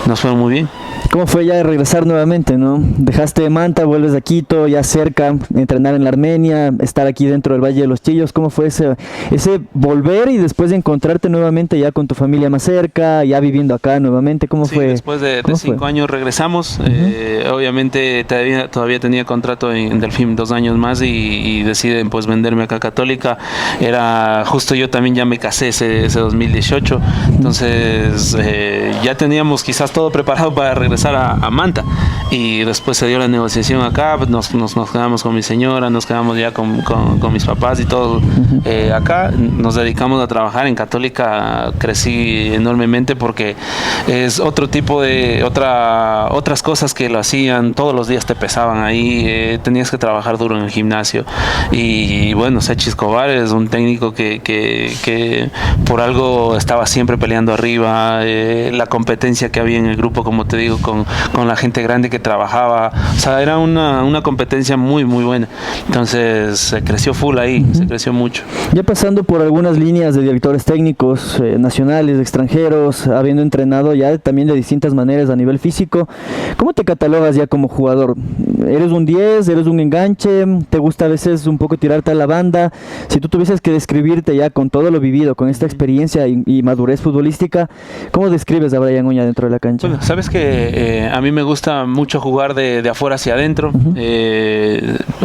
nos fue muy bien. ¿Cómo fue ya de regresar nuevamente, no? Dejaste Manta, vuelves a Quito, ya cerca, entrenar en la Armenia, estar aquí dentro del Valle de los Chillos. ¿Cómo fue ese volver y después de encontrarte nuevamente ya con tu familia más cerca, ya viviendo acá nuevamente? ¿Cómo fue? Después de 5 años regresamos. Obviamente todavía tenía contrato en Delfín 2 años más, y deciden pues venderme acá a Católica. Era justo, yo también ya me casé ese 2018, entonces ya teníamos quizás todo preparado para regresar a Manta, y después se dio la negociación acá, nos quedamos con mi señora, nos quedamos ya con mis papás y todo acá, nos dedicamos a trabajar en Católica. Crecí enormemente porque es otro tipo de otras cosas que lo hacían, todos los días te pesaban ahí, tenías que trabajar duro en el gimnasio, y bueno, Sachi Escobar es un técnico que por algo estaba siempre peleando arriba, la competencia que había en el grupo, como te digo, con la gente grande que trabajaba, o sea, era una competencia muy muy buena. Entonces se creció full ahí, se creció mucho. Ya pasando por algunas líneas de directores técnicos nacionales, extranjeros, habiendo entrenado ya también de distintas maneras a nivel físico, ¿cómo te catalogas ya como jugador? ¿Eres un 10? ¿Eres un enganche? ¿Te gusta a veces un poco tirarte a la banda? Si tú tuvieses que describirte ya con todo lo vivido, con esta experiencia y madurez futbolística, ¿cómo describes a Brian Uña dentro de la cancha? Bueno, sabes que a mí me gusta mucho jugar de afuera hacia adentro.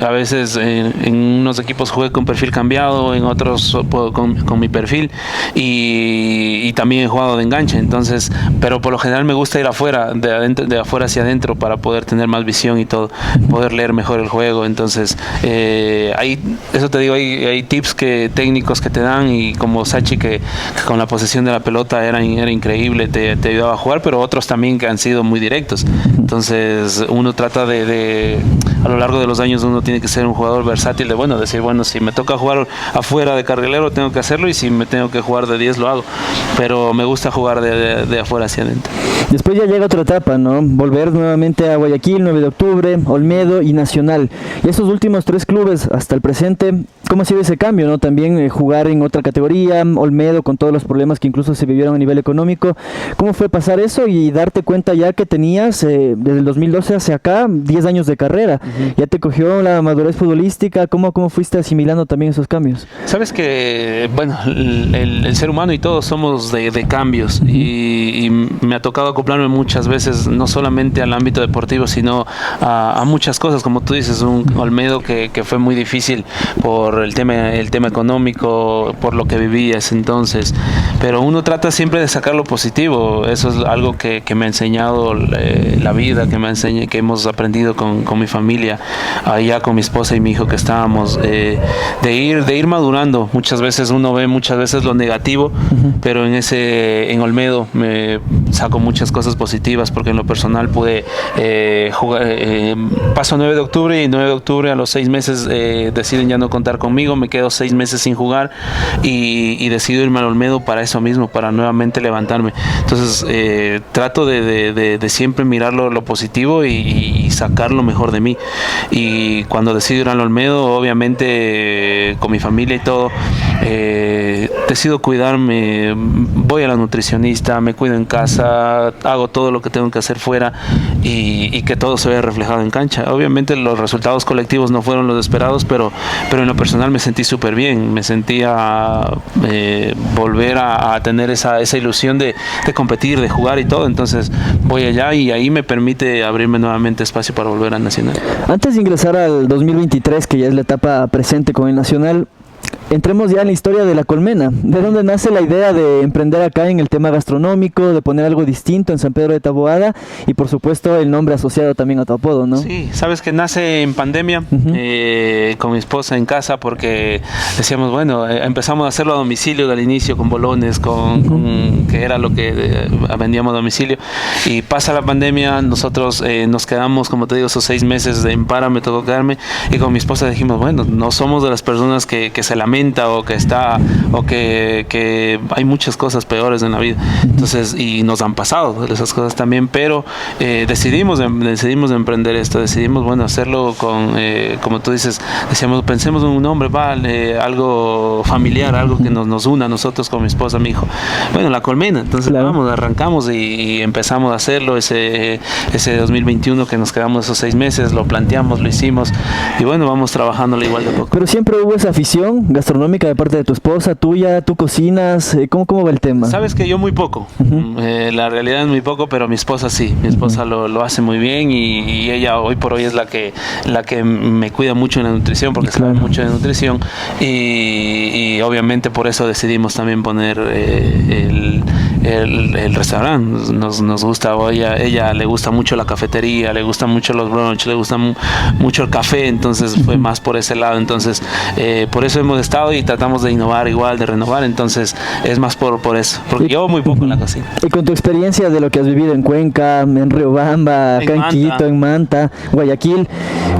A veces en unos equipos jugué con perfil cambiado, en otros con mi perfil, y también he jugado de enganche. Entonces, pero por lo general me gusta ir afuera, de afuera hacia adentro, para poder tener más visión y todo, poder leer mejor el juego. Entonces, eso te digo, hay tips técnicos que te dan, y como Sachi, que con la posesión de la pelota era increíble, te ayudaba a jugar, pero otros también que han sido muy directos. Entonces uno trata a lo largo de los años, uno tiene que ser un jugador versátil, decir, si me toca jugar afuera de carrilero tengo que hacerlo, y si me tengo que jugar de 10 lo hago, pero me gusta jugar de afuera hacia adentro. Después ya llega otra etapa, ¿no? Volver nuevamente a Guayaquil, 9 de octubre, Olmedo y Nacional. Y esos últimos 3 clubes hasta el presente, ¿cómo ha sido ese cambio, no? También jugar en otra categoría, Olmedo con todos los problemas que incluso se vivieron a nivel económico. ¿Cómo fue pasar eso y darte cuenta ya que tenías desde el 2012 hacia acá 10 años de carrera? ¿Ya te cogió la madurez futbolística? ¿Cómo fuiste asimilando también esos cambios? Sabes que, el ser humano y todos somos de cambios, y me ha tocado acoplarme muchas veces, no solamente al ámbito deportivo, sino a muchas cosas, como tú dices, un Olmedo que fue muy difícil por el tema económico, por lo que vivías entonces, pero uno trata siempre de sacar lo positivo. Eso es algo que me ha enseñado la vida, que hemos aprendido con mi familia, allá con mi esposa y mi hijo, que estábamos, de ir madurando. Muchas veces uno ve lo negativo, pero en Olmedo me saco muchas cosas positivas, porque en lo personal pude jugar, paso 9 de octubre, y 9 de octubre a los 6 meses deciden ya no contar conmigo, me quedo 6 meses sin jugar, y decido irme al Olmedo para eso mismo, para nuevamente levantarme. Entonces trato de siempre mirar lo positivo y sacar lo mejor de mí. Y cuando decido ir al Olmedo, obviamente con mi familia y todo, decido cuidarme, voy a la nutricionista, me cuido en casa, hago todo lo que tengo que hacer fuera, y que todo se vea reflejado en cancha. Obviamente los resultados colectivos no fueron los esperados, pero en lo personal me sentí súper bien, me sentía volver a tener esa ilusión de competir, de jugar y todo. Entonces voy allá, y ahí me permite abrirme nuevamente espacio para volver a Nacional. Antes de ingresar al 2023, que ya es la etapa presente con el Nacional, entremos ya en la historia de La Colmena. ¿De dónde nace la idea de emprender acá en el tema gastronómico, de poner algo distinto en San Pedro de Taboada, y por supuesto el nombre asociado también a tu apodo, ¿no? Sí, sabes que nace en pandemia, con mi esposa en casa, porque decíamos, empezamos a hacerlo a domicilio del inicio, con bolones, que era lo que vendíamos a domicilio, y pasa la pandemia, nosotros nos quedamos, como te digo, esos 6 meses en para, me tocó quedarme, y con mi esposa dijimos, no somos de las personas que se lamenta, o que hay muchas cosas peores en la vida. Entonces, y nos han pasado esas cosas también, pero decidimos emprender esto, decidimos hacerlo con, como tú dices, decíamos, pensemos en un nombre, algo familiar, algo que nos una a nosotros con mi esposa, mi hijo. La Colmena. Entonces arrancamos y empezamos a hacerlo ese 2021, que nos quedamos esos 6 meses, lo planteamos, lo hicimos, y vamos trabajándolo igual de poco. Pero siempre hubo esa afición gastronómica de parte de tu esposa, tuya? ¿Tú cocinas? ¿Cómo va el tema? Sabes que yo muy poco. La realidad es muy poco, pero mi esposa sí. Mi esposa lo hace muy bien y ella hoy por hoy es la que me cuida mucho en la nutrición, porque sabe mucho de nutrición y obviamente por eso decidimos también poner el restaurante. Nos gusta, ella le gusta mucho la cafetería, le gustan mucho los brunch, le gusta mucho el café, entonces fue más por ese lado. Entonces por eso hemos estado y tratamos de innovar igual, de renovar, entonces es más por eso, porque yo muy poco en la cocina. Y con tu experiencia de lo que has vivido en Cuenca, en Riobamba, acá en Quito, en Manta, Guayaquil,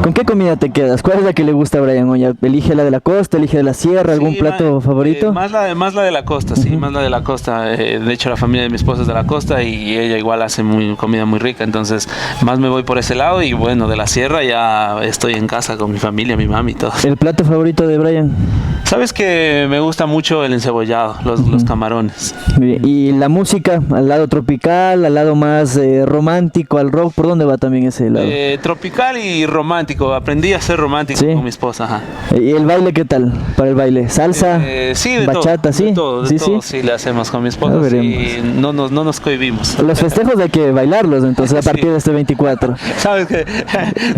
¿con qué comida te quedas? ¿Cuál es la que le gusta a Brian? Oye, ¿elige la de la costa, elige de la sierra, algún plato favorito? Más la de la costa, sí, más la de la costa. De hecho, la familia de mi esposa es de la costa y ella igual hace comida muy rica, entonces más me voy por ese lado y bueno, de la sierra ya estoy en casa con mi familia, mi mami y todo. ¿El plato favorito de Brian? Sabes que me gusta mucho el encebollado, los camarones. ¿Y la música? ¿Al lado tropical, al lado más romántico, al rock? ¿Por dónde va también ese lado? Tropical y romántico. Aprendí a ser romántico con mi esposa. Ajá. ¿Y el baile qué tal para el baile? ¿Salsa? Sí, de bachata, todo, sí. De todo, sí, le hacemos con mi esposa y no nos cohibimos. Los festejos hay que bailarlos entonces a partir de este 24. Sabes que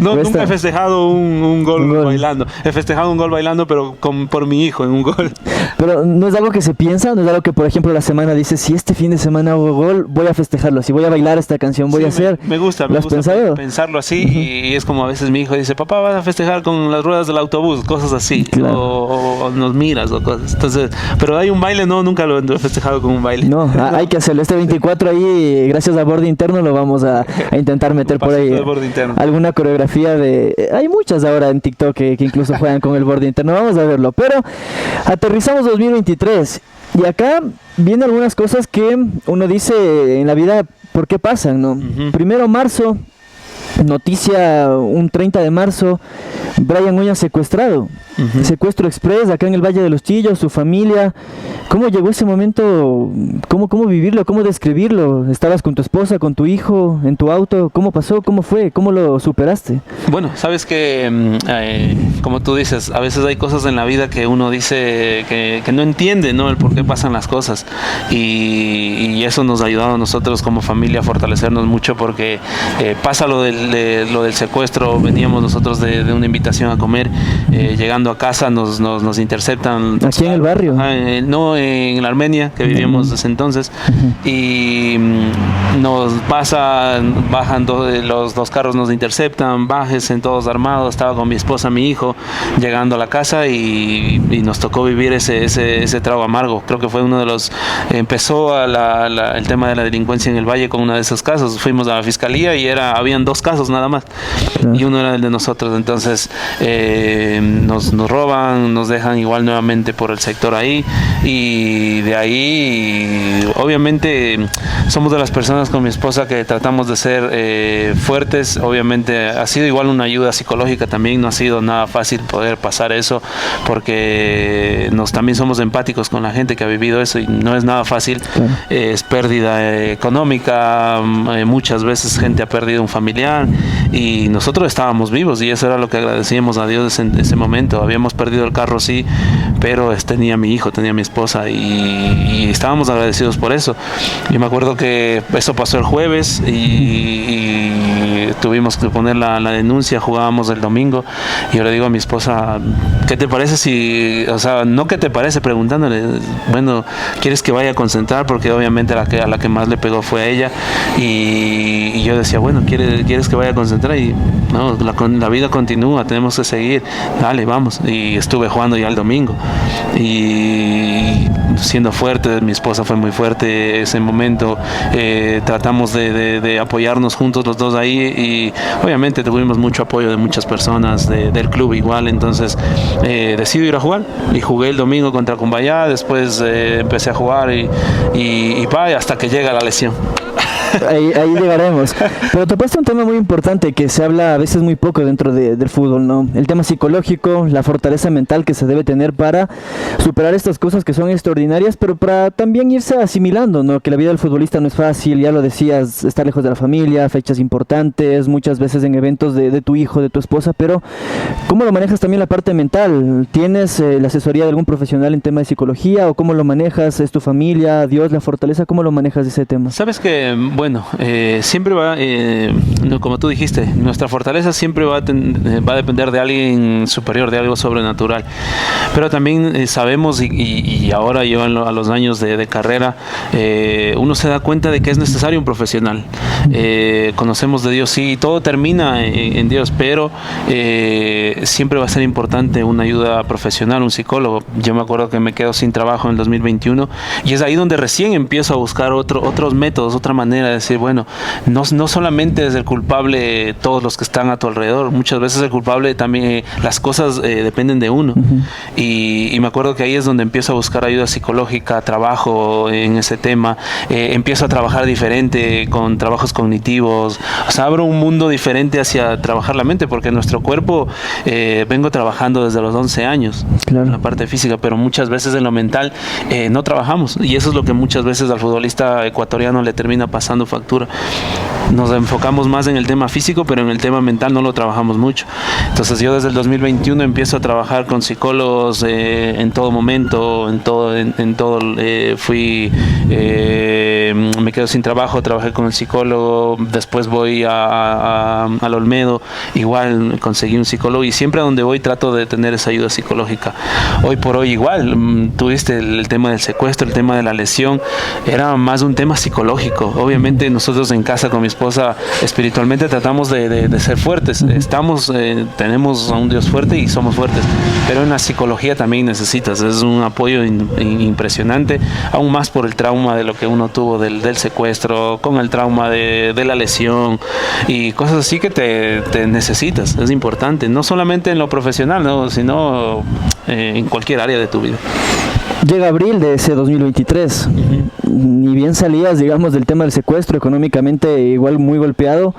nunca he festejado un gol bailando. He festejado un gol bailando, pero por mi hijo en un gol. Pero no es algo que se piensa, no es algo que por ejemplo la semana dices, si este fin de semana hago gol, voy a festejarlo, si voy a bailar esta canción, voy a hacer. Me gusta pensarlo así y es como a veces mi hijo dice, papá, vas a festejar con las ruedas del autobús, cosas así, o nos miras o cosas. Entonces, pero hay un baile, nunca lo he festejado con un baile. No, hay que hacerlo. Este 24 ahí, gracias a Borde Interno, lo vamos a intentar meter por ahí. Alguna coreografía hay muchas ahora en TikTok que incluso juegan con el Borde Interno, vamos a verlo. Pero aterrizamos 2023 y acá vienen algunas cosas que uno dice en la vida, ¿por qué pasan, no? Primero marzo, noticia un 30 de marzo, Brian Oña secuestrado. Secuestro express acá en el Valle de los Chillos, su familia. ¿Cómo llegó ese momento? ¿Cómo vivirlo? ¿Cómo describirlo? ¿Estabas con tu esposa, con tu hijo, en tu auto? ¿Cómo pasó? ¿Cómo fue? ¿Cómo lo superaste? Bueno, sabes que, como tú dices, a veces hay cosas en la vida que uno dice que no entiende, ¿no? El por qué pasan las cosas. Y eso nos ha ayudado a nosotros como familia a fortalecernos mucho porque pasa lo del secuestro. Veníamos nosotros de una invitación a comer, llegando a casa nos interceptan. ¿Aquí en el barrio? No, en la Armenia, que vivíamos desde entonces, y nos bajan los dos carros, nos interceptan, bájense todos armados. Estaba con mi esposa, mi hijo, llegando a la casa y nos tocó vivir ese trago amargo. Creo que fue uno de los... Empezó el tema de la delincuencia en el Valle con uno de esos casos. Fuimos a la fiscalía y habían 2 casos nada más, y uno era el de nosotros. Entonces nos roban, nos dejan igual nuevamente por el sector ahí, y de ahí obviamente somos de las personas con mi esposa que tratamos de ser fuertes. Obviamente ha sido igual una ayuda psicológica también, no ha sido nada fácil poder pasar eso porque también somos empáticos con la gente que ha vivido eso y no es nada fácil. Es pérdida económica, muchas veces gente ha perdido un familiar y nosotros estábamos vivos y eso era lo que agradecíamos a Dios en ese momento. Habíamos perdido el carro, sí, pero tenía mi hijo, tenía mi esposa y estábamos agradecidos por eso. Yo me acuerdo que eso pasó el jueves y tuvimos que poner la denuncia, jugábamos el domingo y yo le digo a mi esposa, ¿qué te parece si, o sea, no qué te parece, preguntándole, bueno, ¿quieres que vaya a concentrar? Porque obviamente a la que más le pegó fue a ella y yo decía, bueno, ¿quieres que vaya a concentrar? Y no, la vida continúa, tenemos que seguir, dale, vamos. Y estuve jugando ya el domingo y siendo fuerte, mi esposa fue muy fuerte ese momento, tratamos de apoyarnos juntos los dos ahí y obviamente tuvimos mucho apoyo de muchas personas del club igual. Entonces decido ir a jugar y jugué el domingo contra Cumbayá. Después empecé a jugar y hasta que llega la lesión. Ahí llegaremos. Pero topaste un tema muy importante que se habla a veces muy poco dentro del fútbol, ¿no? El tema psicológico, la fortaleza mental que se debe tener para superar estas cosas que son extraordinarias, pero para también irse asimilando, ¿no? Que la vida del futbolista no es fácil, ya lo decías, estar lejos de la familia, fechas importantes, muchas veces en eventos de tu hijo, de tu esposa, pero ¿cómo lo manejas también la parte mental? ¿Tienes la asesoría de algún profesional en tema de psicología o cómo lo manejas? ¿Es tu familia, Dios, la fortaleza? ¿Cómo lo manejas ese tema? Sabes que, bueno, siempre va, como tú dijiste, nuestra fortaleza siempre va a depender de alguien superior, de algo sobrenatural. Pero también sabemos, y ahora yo a los años de carrera, uno se da cuenta de que es necesario un profesional. Conocemos de Dios, sí, todo termina en Dios, pero siempre va a ser importante una ayuda profesional, un psicólogo. Yo me acuerdo que me quedo sin trabajo en el 2021 y es ahí donde recién empiezo a buscar otros métodos, otra manera de decir, bueno, no solamente es el culpable todos los que están a tu alrededor, muchas veces el culpable también, las cosas dependen de uno. Y me acuerdo que ahí es donde empiezo a buscar ayuda psicológica, trabajo en ese tema, empiezo a trabajar diferente con trabajos cognitivos, o sea, abro un mundo diferente hacia trabajar la mente, porque nuestro cuerpo vengo trabajando desde los 11 años, claro, en la parte física, pero muchas veces en lo mental no trabajamos, y eso es lo que muchas veces al futbolista ecuatoriano le termina pasando factura. Nos enfocamos más en el tema físico, pero en el tema mental no lo trabajamos mucho. Entonces yo desde el 2021 empiezo a trabajar con psicólogos en todo momento, en todo me quedo sin trabajo, trabajé con el psicólogo, después voy al Olmedo, igual conseguí un psicólogo, y siempre a donde voy trato de tener esa ayuda psicológica. Hoy por hoy igual, tuviste el tema del secuestro, el tema de la lesión, era más un tema psicológico. Obviamente nosotros en casa con mi esposa espiritualmente tratamos de ser fuertes, tenemos a un Dios fuerte y somos fuertes, pero en la psicología también necesitas, es un apoyo impresionante, aún más por el trauma de lo que uno tuvo del secuestro, con el trauma de la lesión y cosas así que te necesitas, es importante, no solamente en lo profesional, ¿no? Sino en cualquier área de tu vida. Llega abril de ese 2023, ni bien salías, digamos, del tema del secuestro, económicamente igual muy golpeado,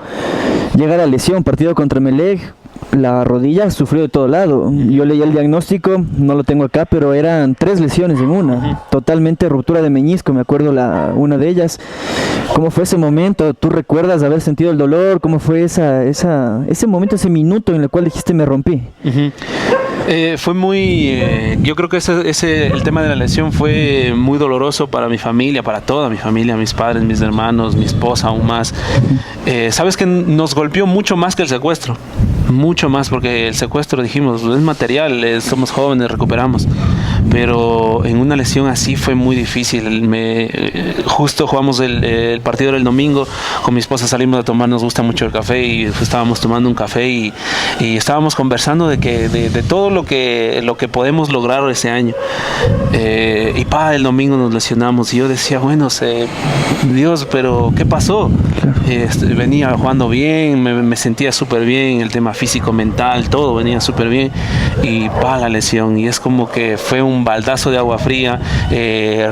llega la lesión, partido contra Melec, la rodilla sufrió de todo lado. Yo leí el diagnóstico, no lo tengo acá, pero eran 3 lesiones en una, totalmente ruptura de meñisco, me acuerdo una de ellas. ¿Cómo fue ese momento? ¿Tú recuerdas haber sentido el dolor? ¿Cómo fue ese momento, ese minuto en el cual dijiste me rompí? Fue muy, yo creo que el tema de la lesión fue muy doloroso para mi familia, para toda mi familia, mis padres, mis hermanos, mi esposa aún más. Sabes que nos golpeó mucho más que el secuestro, mucho más, porque el secuestro dijimos es material, somos jóvenes, recuperamos, pero en una lesión así fue muy difícil. Justo jugamos el partido del domingo, con mi esposa salimos a tomar, nos gusta mucho el café y estábamos tomando un café y estábamos conversando de todo lo que podemos lograr ese año, y el domingo nos lesionamos y yo decía, bueno, Dios, pero ¿qué pasó? Venía jugando bien, me sentía súper bien, el tema físico, mental, todo venía súper bien, y la lesión, y es como que fue un baldazo de agua fría,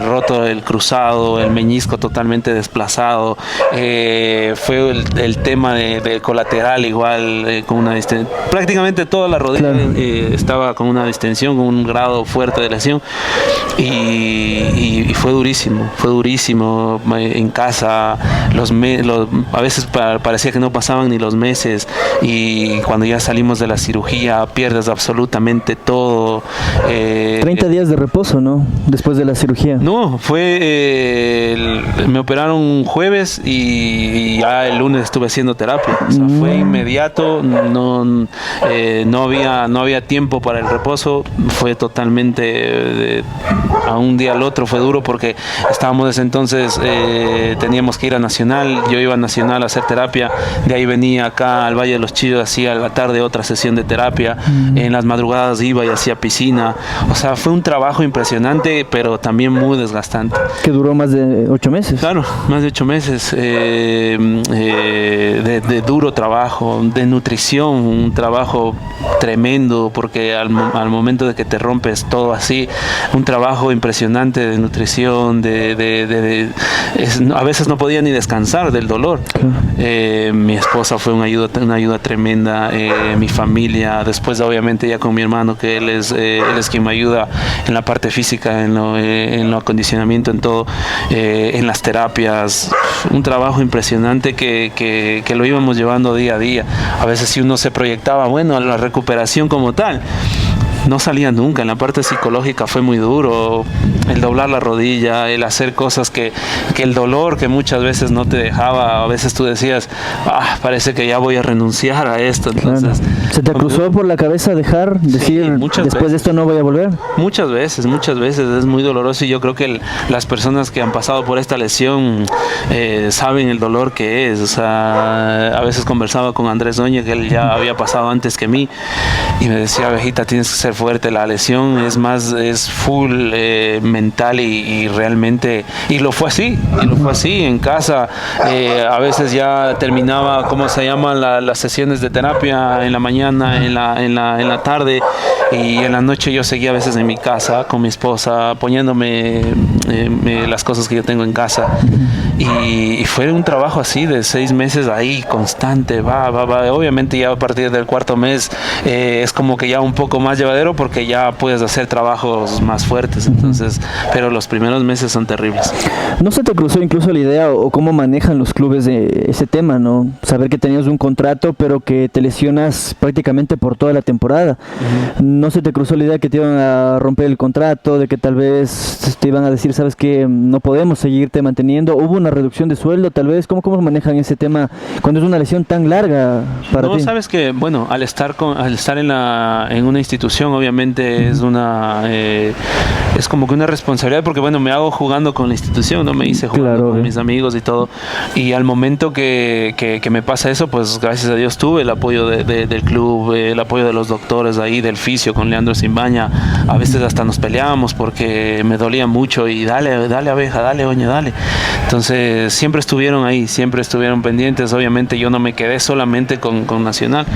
roto el cruzado, el meñisco totalmente desplazado, fue el tema de colateral igual, con una distensión, prácticamente toda la rodilla, claro, estaba con una distensión, con un grado fuerte de lesión, y fue durísimo en casa, a veces parecía que no pasaban ni los meses, y cuando ya salimos de la cirugía pierdes absolutamente todo. 30 días de reposo, ¿no? Después de la cirugía. No, me operaron un jueves y ya el lunes estuve haciendo terapia. O sea, fue inmediato, no había tiempo para el reposo, fue totalmente a un día al otro, fue duro porque estábamos desde entonces, teníamos que ir a Nacional, yo iba a Nacional a hacer terapia, de ahí venía acá al Valle de los Chillos, así al la tarde otra sesión de terapia, en las madrugadas iba y hacía piscina, o sea, fue un trabajo impresionante, pero también muy desgastante. Que duró más de 8 meses. Claro, más de 8 meses de duro trabajo, de nutrición, un trabajo tremendo, porque al momento de que te rompes todo así, un trabajo impresionante de nutrición, a veces no podía ni descansar del dolor. Mi esposa fue una ayuda tremenda, mi familia, después obviamente ya con mi hermano, que él es quien me ayuda en la parte física, en lo acondicionamiento, en todo, en las terapias, un trabajo impresionante que lo íbamos llevando día a día. A veces si uno se proyectaba, bueno, a la recuperación como tal, no salía nunca. En la parte psicológica fue muy duro, el doblar la rodilla, el hacer cosas que el dolor que muchas veces no te dejaba, a veces tú decías, parece que ya voy a renunciar a esto. Entonces, claro. ¿Se te cruzó por la cabeza decir, después de esto no voy a volver? Muchas veces, es muy doloroso, y yo creo que las personas que han pasado por esta lesión saben el dolor que es. O sea, a veces conversaba con Andrés Doña, que él ya había pasado antes que mí, y me decía, abejita, tienes que ser fuerte, la lesión es full mental, y realmente, y lo fue así en casa. A veces ya terminaba, ¿cómo se llaman? Las sesiones de terapia en la mañana, en la tarde, y en la noche yo seguía a veces en mi casa con mi esposa, poniéndome las cosas que yo tengo en casa, y fue un trabajo así de 6 meses ahí, constante, va. Obviamente ya a partir del 4.º mes es como que ya un poco más llevadero, porque ya puedes hacer trabajos más fuertes, entonces, pero los primeros meses son terribles. ¿No se te cruzó incluso la idea o cómo manejan los clubes de ese tema, no? Saber que tenías un contrato, pero que te lesionas prácticamente por toda la temporada. ¿No se te cruzó la idea que te iban a romper el contrato, de que tal vez te iban a decir, sabes que no podemos seguirte manteniendo? ¿Hubo una reducción de sueldo tal vez? ¿Cómo manejan ese tema cuando es una lesión tan larga para ti? No, sabes que, bueno, al estar en una institución, obviamente es como que una responsabilidad, porque bueno, me hago jugando con la institución, no me hice jugando con mis amigos y todo, y al momento que me pasa eso, pues gracias a Dios tuve el apoyo del club, el apoyo de los doctores ahí, del fisio con Leandro Simbaña. A veces hasta nos peleábamos porque me dolía mucho, y dale abeja, dale Oña, dale. Entonces siempre estuvieron ahí, siempre estuvieron pendientes. Obviamente yo no me quedé solamente con Nacional,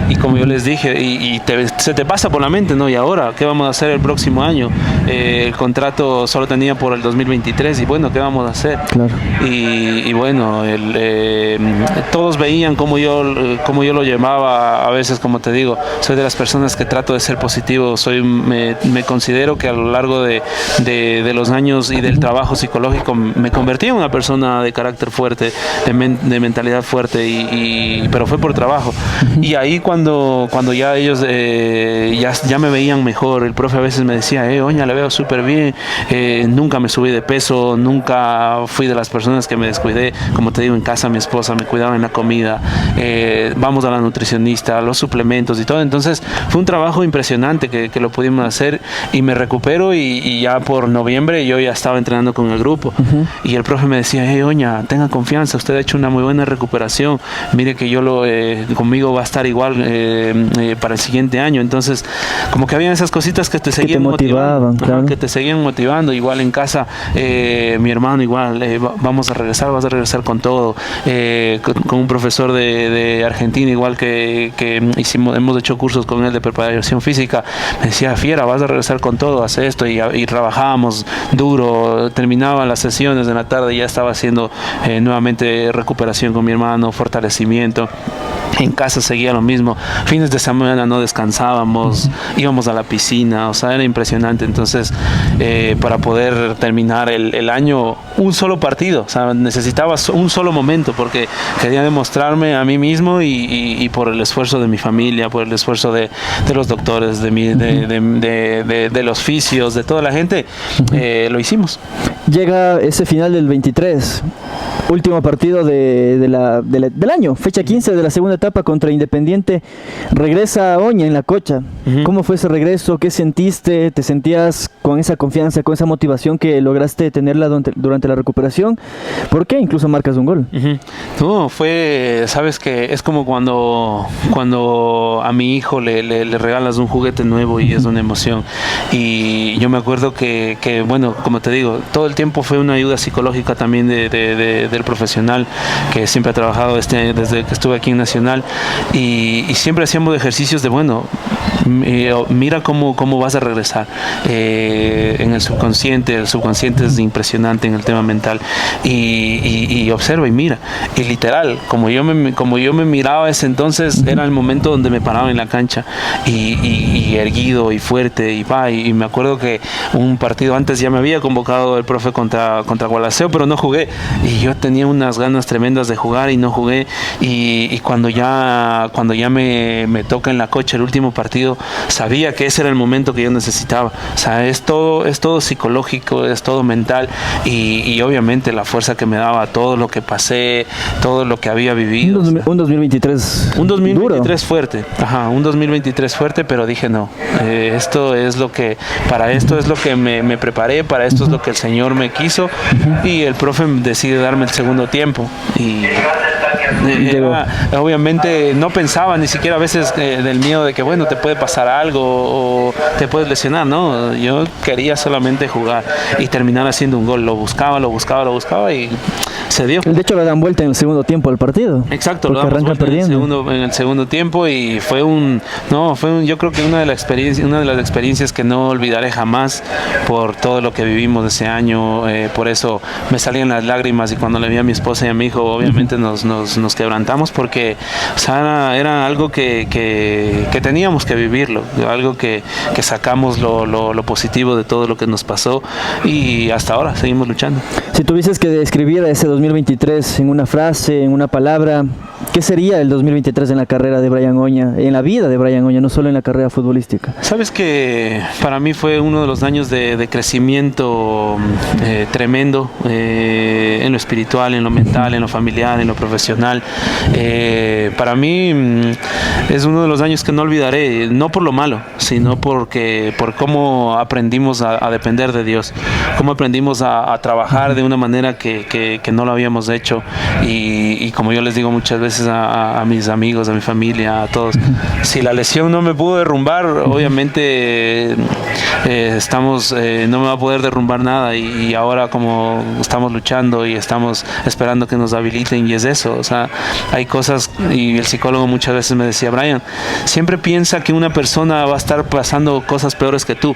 y como yo les dije, se te pasa por la mente, ¿no? Y ahora, ¿qué vamos a hacer el próximo año? El contrato solo tenía por el 2023, y bueno, ¿qué vamos a hacer? Claro. Y bueno, todos veían cómo yo lo llevaba. A veces, como te digo, soy de las personas que trato de ser positivo. Me considero que a lo largo de los años y del trabajo psicológico me convertí en una persona de carácter fuerte, de mentalidad fuerte, pero fue por trabajo. Y ahí cuando ya ellos ya me veían mejor, el profe a veces me decía, Oña, le veo súper bien, nunca me subí de peso, nunca fui de las personas que me descuidé. Como te digo, en casa mi esposa me cuidaba en la comida, vamos a la nutricionista, los suplementos y todo. Entonces fue un trabajo impresionante que lo pudimos hacer, y me recupero, y ya por noviembre yo ya estaba entrenando con el grupo. Y el profe me decía, Oña, tenga confianza, usted ha hecho una muy buena recuperación, mire que conmigo va a estar igual para el siguiente año. Entonces como que habían esas cositas que te seguían motivando, claro. Que te seguían motivando. Igual en casa, mi hermano igual, vas a regresar con todo, con un profesor de Argentina igual que hemos hecho cursos con él de preparación física. Me decía, fiera, vas a regresar con todo, haz esto, y trabajábamos duro. Terminaban las sesiones de la tarde y ya estaba haciendo nuevamente recuperación con mi hermano, fortalecimiento. En casa seguía lo mismo, fines de semana no descansábamos, íbamos a la piscina, o sea, era impresionante. Entonces, para poder terminar el año, un solo partido, o sea, necesitaba un solo momento, porque quería demostrarme a mí mismo, y por el esfuerzo de mi familia, por el esfuerzo de los doctores, de los fisios, de toda la gente, lo hicimos. Llega ese final del 23, último partido del año, fecha 15 de la segunda etapa contra Independiente. regresa a Oña en la Cocha. ¿Cómo fue ese regreso? ¿Qué sentiste? ¿Te sentías con esa confianza, con esa motivación que lograste tenerla durante la recuperación? ¿Por qué incluso marcas un gol? No, sabes que es como cuando a mi hijo le regalas un juguete nuevo y es una emoción. Y yo me acuerdo que bueno, como te digo, todo el tiempo fue una ayuda psicológica también del profesional que siempre ha trabajado desde que estuve aquí en Nacional, y siempre hacíamos ejercicios de, bueno, mira cómo vas a regresar en el subconsciente es impresionante en el tema mental, y observa y mira, y literal, como yo me miraba ese entonces, era el momento donde me paraba en la cancha y erguido y fuerte, y me acuerdo que un partido antes ya me había convocado el profe contra Gualaceo, pero no jugué, y yo tenía unas ganas tremendas de jugar y no jugué, y cuando ya me toca en la Cocha el último partido, sabía que ese era el momento que yo necesitaba. O sea, es todo psicológico, es todo mental, y obviamente la fuerza que me daba todo lo que pasé, todo lo que había vivido. Un 2023 2023 duro. fuerte, un 2023 fuerte, pero dije no, para esto es lo que me preparé, para esto es lo que el Señor me quiso, y el profe decide darme el segundo tiempo, y obviamente no pensaba ni siquiera a veces del miedo de que bueno, te puede pasar algo o te puedes lesionar, no, yo quería solamente jugar y terminar haciendo un gol, lo buscaba y se dio. De hecho, le dan vuelta en el segundo tiempo al partido. Exacto, lo damos vuelta en el segundo tiempo, y yo creo que una de las experiencias que no olvidaré jamás por todo lo que vivimos ese año. Por eso me salían las lágrimas, y cuando le vi a mi esposa y a mi hijo, obviamente nos quebrantamos, porque o sea, era algo que teníamos que vivirlo, algo que sacamos lo positivo de todo lo que nos pasó, y hasta ahora seguimos luchando. Si tuvieses que describir ese 2023 en una frase, en una palabra, ¿qué sería el 2023 en la carrera de Brian Oña, en la vida de Brian Oña, no solo en la carrera futbolística? Sabes que para mí fue uno de los años de crecimiento tremendo, en lo espiritual, en lo mental, en lo familiar, en lo profesional. Para mí es uno de los años que no olvidaré, no por lo malo, sino por cómo aprendimos a depender de Dios, cómo aprendimos a trabajar de una manera que no lo habíamos hecho, y como yo les digo muchas veces a mis amigos, a mi familia, a todos, si la lesión no me pudo derrumbar, obviamente no me va a poder derrumbar nada, y ahora como estamos luchando y estamos esperando que nos habiliten, y es eso, o sea, hay cosas, y el psicólogo muchas veces me decía, Brian, siempre piensa que una persona va a estar pasando cosas peores que tú,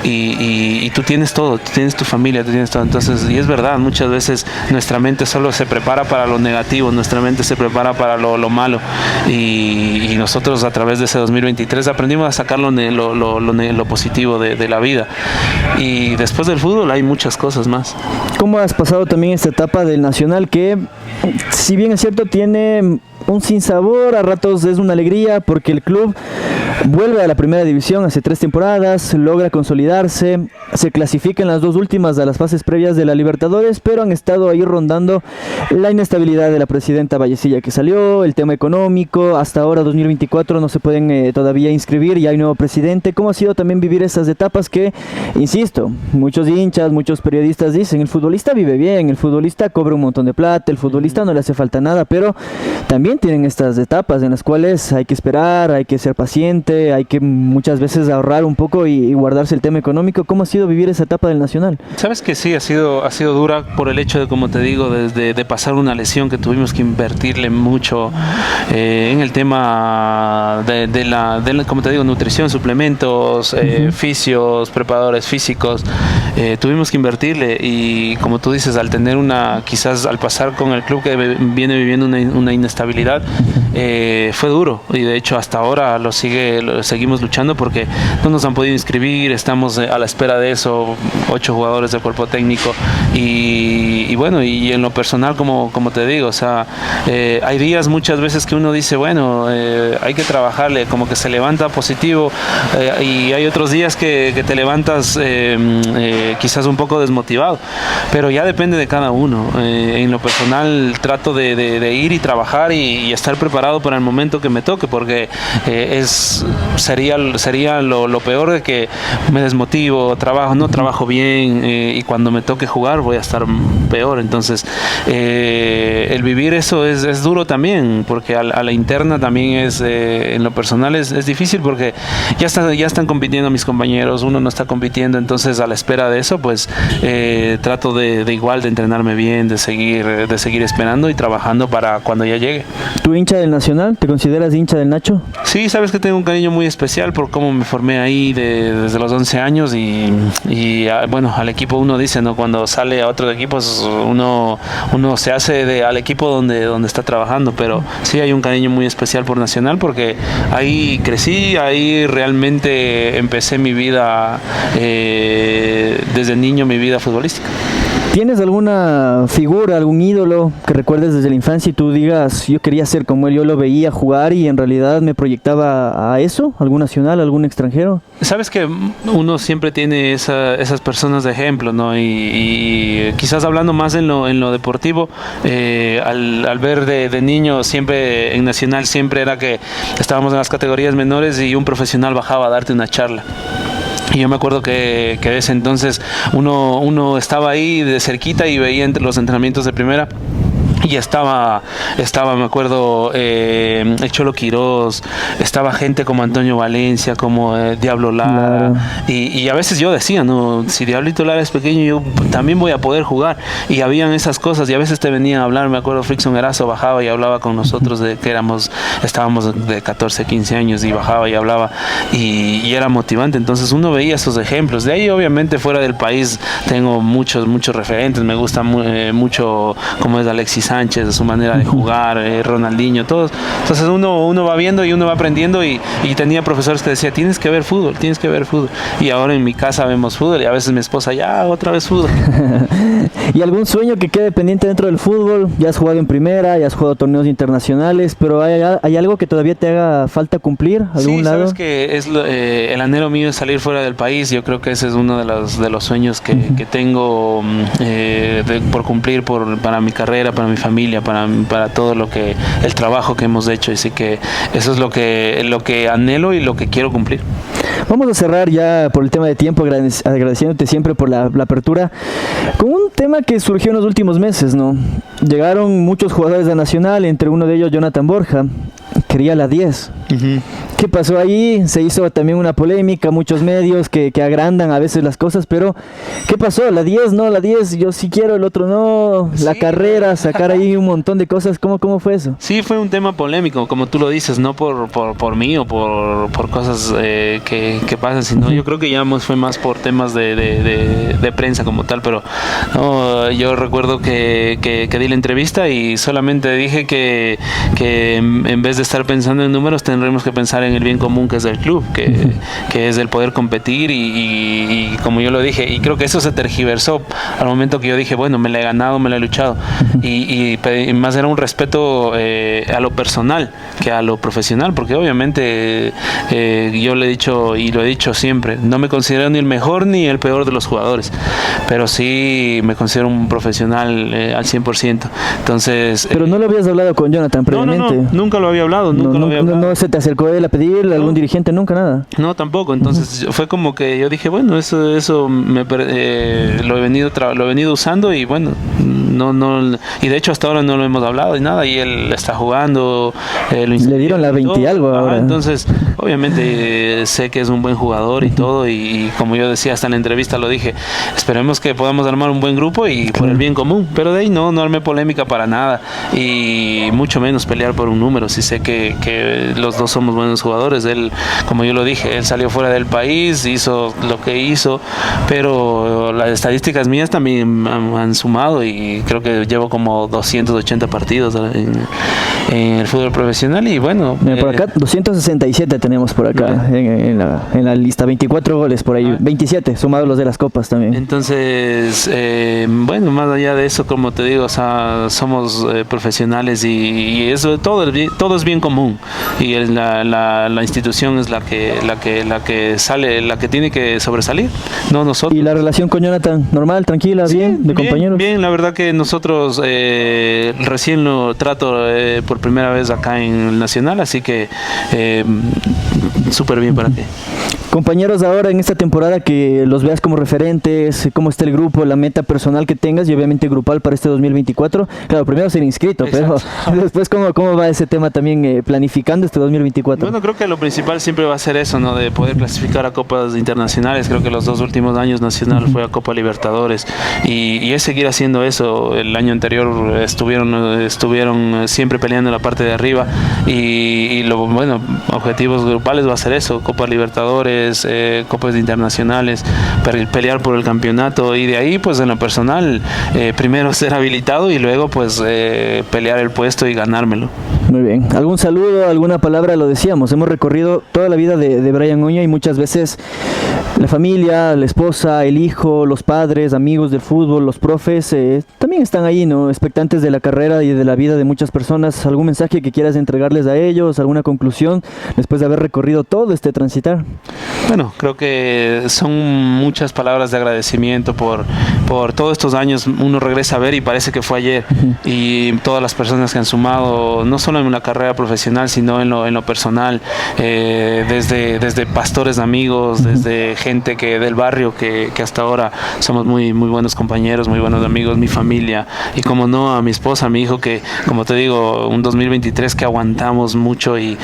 y tú tienes todo, tú tienes tu familia, tú tienes todo, entonces, y es verdad, muchas veces nuestra mente solo se prepara para lo negativo, nuestra mente se prepara para lo malo, y nosotros a través de ese 2023 aprendimos a sacar lo positivo de la vida, y después del fútbol hay muchas cosas más. ¿Cómo has pasado también esta etapa del Nacional, que si bien es cierto tiene un sinsabor, a ratos es una alegría porque el club vuelve a la primera división hace 3 temporadas, logra consolidarse, se clasifica en las 2 últimas de las fases previas de la Libertadores, pero han estado ahí rondando la inestabilidad de la presidenta Vallecilla que salió, el tema económico, hasta ahora 2024 no se pueden todavía inscribir y hay nuevo presidente. ¿Cómo ha sido también vivir esas etapas que, insisto, muchos hinchas, muchos periodistas dicen, el futbolista vive bien, el futbolista cobra un montón de plata, el futbolista no le hace falta nada, pero también tienen estas etapas en las cuales hay que esperar, hay que ser paciente, hay que muchas veces ahorrar un poco y guardarse el tema económico? ¿Cómo ha sido vivir esa etapa del Nacional? Sabes que sí, ha sido dura por el hecho de, como te digo, de pasar una lesión que tuvimos que invertirle mucho en el tema de la, como te digo, nutrición, suplementos, fisios, preparadores físicos, tuvimos que invertirle, y como tú dices, al tener quizás al pasar con el club que viene viviendo una inestabilidad, fue duro, y de hecho hasta ahora lo seguimos luchando porque no nos han podido inscribir, estamos a la espera de eso, 8 jugadores del cuerpo técnico, y bueno, y en lo personal, como te digo, o sea, hay días muchas veces que uno dice, bueno, hay que trabajarle, como que se levanta positivo, y hay otros días que te levantas quizás un poco desmotivado, pero ya depende de cada uno. En lo personal trato de ir y trabajar jugar y estar preparado para el momento que me toque, porque sería lo peor de que me desmotivo, no trabajo bien, y cuando me toque jugar voy a estar peor. Entonces el vivir eso es duro también, porque a la interna también en lo personal es difícil, porque ya están compitiendo mis compañeros, uno no está compitiendo, entonces a la espera de eso pues trato de igual de entrenarme bien, de seguir esperando y trabajando para cuando ya llegue. ¿Tú hincha del Nacional? ¿Te consideras hincha del Nacho? Sí, sabes que tengo un cariño muy especial por cómo me formé ahí desde los 11 años y bueno, al equipo uno dice, ¿no? Cuando sale a otros equipos uno se hace al equipo donde está trabajando, pero sí hay un cariño muy especial por Nacional, porque ahí crecí, ahí realmente empecé mi vida, desde niño mi vida futbolística. ¿Tienes alguna figura, algún ídolo que recuerdes desde la infancia y tú digas, yo quería ser como él, yo lo veía jugar y en realidad me proyectaba a eso? ¿Algún nacional, algún extranjero? Sabes que uno siempre tiene esas personas de ejemplo, ¿no? Y quizás hablando más en lo deportivo, al ver de niño siempre en Nacional siempre era que estábamos en las categorías menores y un profesional bajaba a darte una charla. Y yo me acuerdo que de ese entonces uno estaba ahí de cerquita y veía entre los entrenamientos de primera. Y estaba, me acuerdo, el Cholo Quirós, estaba gente como Antonio Valencia, como Diablo Lara, claro. Y a veces yo decía, no, si Diablito Lara es pequeño, yo también voy a poder jugar. Y habían esas cosas, y a veces te venían a hablar, me acuerdo, Frickson Erazo bajaba y hablaba con nosotros de que estábamos de 14, 15 años, y bajaba y hablaba, y era motivante. Entonces uno veía esos ejemplos. De ahí, obviamente, fuera del país tengo muchos referentes, me gusta mucho como es Alexis Sánchez, su manera de jugar, Ronaldinho, todos. Entonces uno va viendo y uno va aprendiendo, y tenía profesores que decían, tienes que ver fútbol. Y ahora en mi casa vemos fútbol, y a veces mi esposa, ya otra vez fútbol. ¿Y algún sueño que quede pendiente dentro del fútbol? Ya has jugado en primera, ya has jugado torneos internacionales, pero ¿hay algo que todavía te haga falta cumplir? ¿Algún lado? Sabes que el anhelo mío es salir fuera del país. Yo creo que ese es uno de los sueños que tengo por cumplir para mi carrera, para mi familia, para todo el trabajo que hemos hecho. Así que eso es lo que anhelo y lo que quiero cumplir. Vamos a cerrar ya por el tema de tiempo, agradeciéndote siempre por la apertura, con un tema que surgió en los últimos meses, ¿no? Llegaron muchos jugadores de Nacional, entre uno de ellos Jonathan Borja, quería la 10. Uh-huh. ¿Qué pasó ahí? Se hizo también una polémica, muchos medios que agrandan a veces las cosas, pero ¿qué pasó? La 10 no, la 10 yo sí quiero, el otro no, la sí. Carrera, sacar ahí un montón de cosas, ¿cómo fue eso? Sí, fue un tema polémico, como tú lo dices, no por mí o por cosas que pasan, sino yo creo que ya fue más por temas de prensa como tal, pero no, yo recuerdo que di la entrevista y solamente dije que en vez de estar pensando en números tendremos que pensar en el bien común que es del club, que es el poder competir y como yo lo dije, y creo que eso se tergiversó al momento que yo dije, bueno, me la he ganado, me la he luchado, y más era un respeto a lo personal que a lo profesional, porque obviamente yo le he dicho y lo he dicho siempre, no me considero ni el mejor ni el peor de los jugadores, pero sí me considero un profesional al 100%. Entonces, pero no lo habías hablado con Jonathan previamente. No, nunca lo había hablado, no se te acercó él a pedirle a algún dirigente, nunca nada. No, tampoco. Entonces fue como que yo dije, bueno, eso lo he venido usando y bueno, no, y de hecho hasta ahora no lo hemos hablado y nada, y él está jugando, le dieron la 20 y algo ahora. Entonces obviamente sé que es un buen jugador y todo, y como yo decía hasta en la entrevista lo dije, esperemos que podamos armar un buen grupo y por el bien común, pero de ahí no armé polémica para nada y mucho menos pelear por un número. Sí sé que los dos somos buenos jugadores. Él, como yo lo dije, él salió fuera del país, hizo lo que hizo, pero las estadísticas mías también han sumado y creo que llevo como 280 partidos en el fútbol profesional y bueno. Por acá 267 tenemos por acá en la lista, 24 goles por ahí, 27 sumados los de las copas también. Entonces, bueno, más allá de eso, como te digo, o sea, somos profesionales y eso todo es bien común y la institución es la que sale, la que tiene que sobresalir, no nosotros. ¿Y la relación con Jonathan, normal, tranquila, sí, bien, de compañeros? Bien, la verdad que nosotros recién lo trato por primera vez acá en el Nacional, así que súper bien para ti. Compañeros, ahora en esta temporada que los veas como referentes, cómo está el grupo, la meta personal que tengas y obviamente grupal para este 2024. Claro, primero ser inscrito, exacto, pero después cómo va ese tema también planificando este 2024. Bueno, creo que lo principal siempre va a ser eso, ¿no? De poder clasificar a copas internacionales. Creo que los 2 últimos años Nacional fue a Copa Libertadores y es seguir haciendo eso. El año anterior estuvieron siempre peleando en la parte de arriba y bueno, objetivos grupales va a ser eso, Copa Libertadores, copas internacionales, pelear por el campeonato y de ahí pues en lo personal primero ser habilitado y luego pues pelear el puesto y ganármelo. Muy bien, algún saludo, alguna palabra, lo decíamos, hemos recorrido toda la vida de Brian Oña y muchas veces la familia, la esposa, el hijo, los padres, amigos del fútbol, los profes, también están ahí, ¿no? Expectantes de la carrera y de la vida de muchas personas. ¿Algún mensaje que quieras entregarles a ellos? ¿Alguna conclusión después de haber recorrido todo este transitar? Bueno, creo que son muchas palabras de agradecimiento por todos estos años. Uno regresa a ver y parece que fue ayer. Y todas las personas que han sumado, no solo en la carrera profesional, sino en lo personal, desde pastores amigos, desde gente del barrio que hasta ahora somos muy, muy buenos compañeros, muy buenos amigos, mi familia y como no a mi esposa, a mi hijo, que como te digo, un 2023 que aguantamos mucho y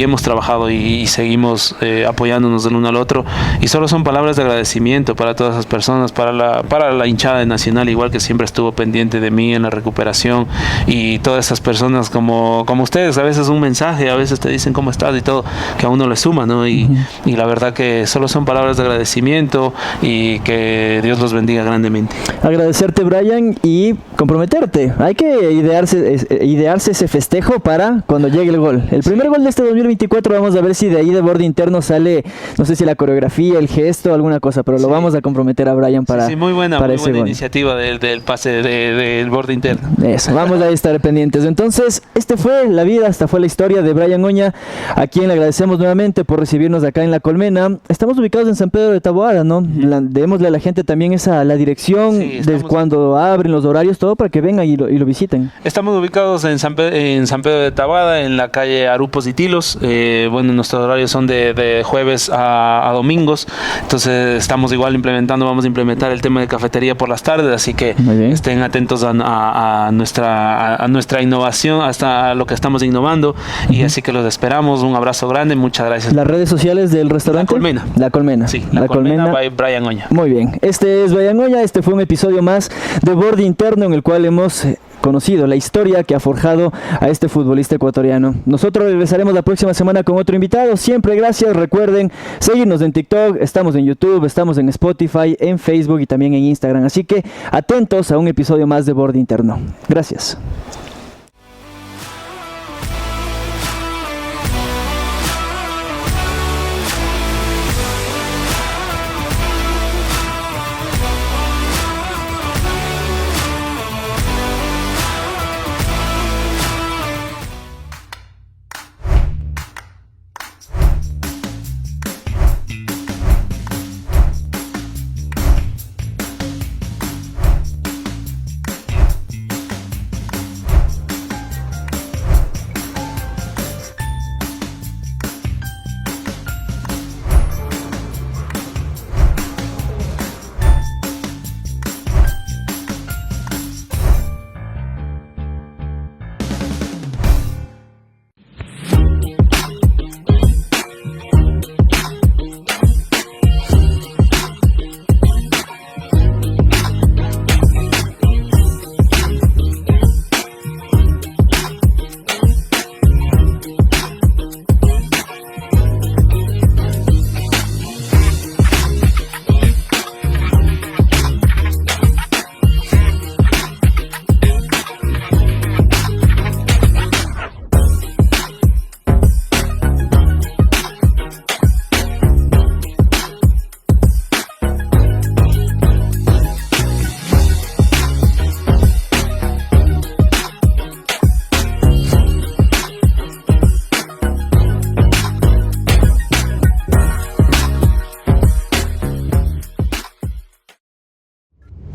hemos trabajado y seguimos apoyándonos del uno al otro y solo son palabras de agradecimiento para todas esas personas, para la hinchada de Nacional, igual que siempre estuvo pendiente de mí en la recuperación y todas esas personas como ustedes, a veces un mensaje, a veces te dicen cómo estás y todo, que a uno le suma, ¿no? Y la verdad que solo son palabras de agradecimiento y que Dios los bendiga grandemente. Agradecerte, Brian, y comprometerte. Hay que idearse ese festejo para cuando llegue el gol. El primer gol de este 2024, vamos a ver si de ahí de borde interno sale, no sé si la coreografía, el gesto, alguna cosa, pero lo vamos a comprometer a Brian para muy buena gol. Iniciativa del pase del borde interno. Eso, vamos a estar pendientes. Entonces, esta fue la historia de Brian Oña, a quien le agradecemos nuevamente por recibirnos acá en La Colmena. Estamos ubicados en San Pedro de Taboada, ¿no? Démosle a la gente también la dirección, desde cuando abren los horarios, todo para que vengan y lo visiten. Estamos ubicados en San Pedro de Taboada, en la calle Arupos y Tilos. Bueno, nuestros horarios son de jueves a domingos, entonces vamos a implementar el tema de cafetería por las tardes, así que estén atentos a nuestra innovación, hasta lo que estamos innovando, y así que los esperamos. Un abrazo grande, muchas gracias. ¿Las redes sociales del restaurante? La Colmena. Sí, La Colmena by Brian Oña. Muy bien, este es Brian Oña, este fue un episodio más de Borde Interno en el cual hemos conocido la historia que ha forjado a este futbolista ecuatoriano. Nosotros regresaremos la próxima semana con otro invitado. Siempre gracias. Recuerden seguirnos en TikTok, estamos en YouTube, estamos en Spotify, en Facebook y también en Instagram. Así que atentos a un episodio más de Borde Interno. Gracias.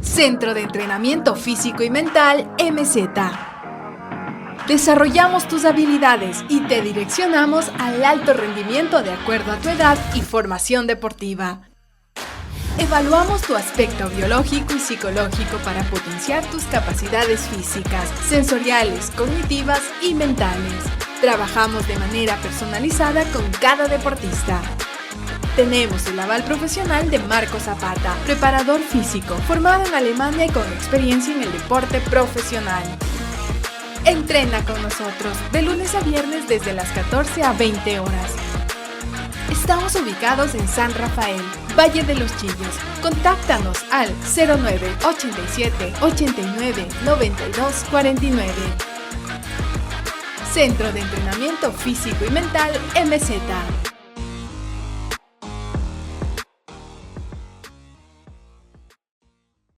Centro de Entrenamiento Físico y Mental MZ. Desarrollamos tus habilidades y te direccionamos al alto rendimiento de acuerdo a tu edad y formación deportiva. Evaluamos tu aspecto biológico y psicológico para potenciar tus capacidades físicas, sensoriales, cognitivas y mentales. Trabajamos de manera personalizada con cada deportista. Tenemos el aval profesional de Marco Zapata, preparador físico, formado en Alemania y con experiencia en el deporte profesional. Entrena con nosotros de lunes a viernes desde las 14 a 20 horas. Estamos ubicados en San Rafael, Valle de los Chillos. Contáctanos al 09 87 89 92 49. Centro de Entrenamiento Físico y Mental MZ.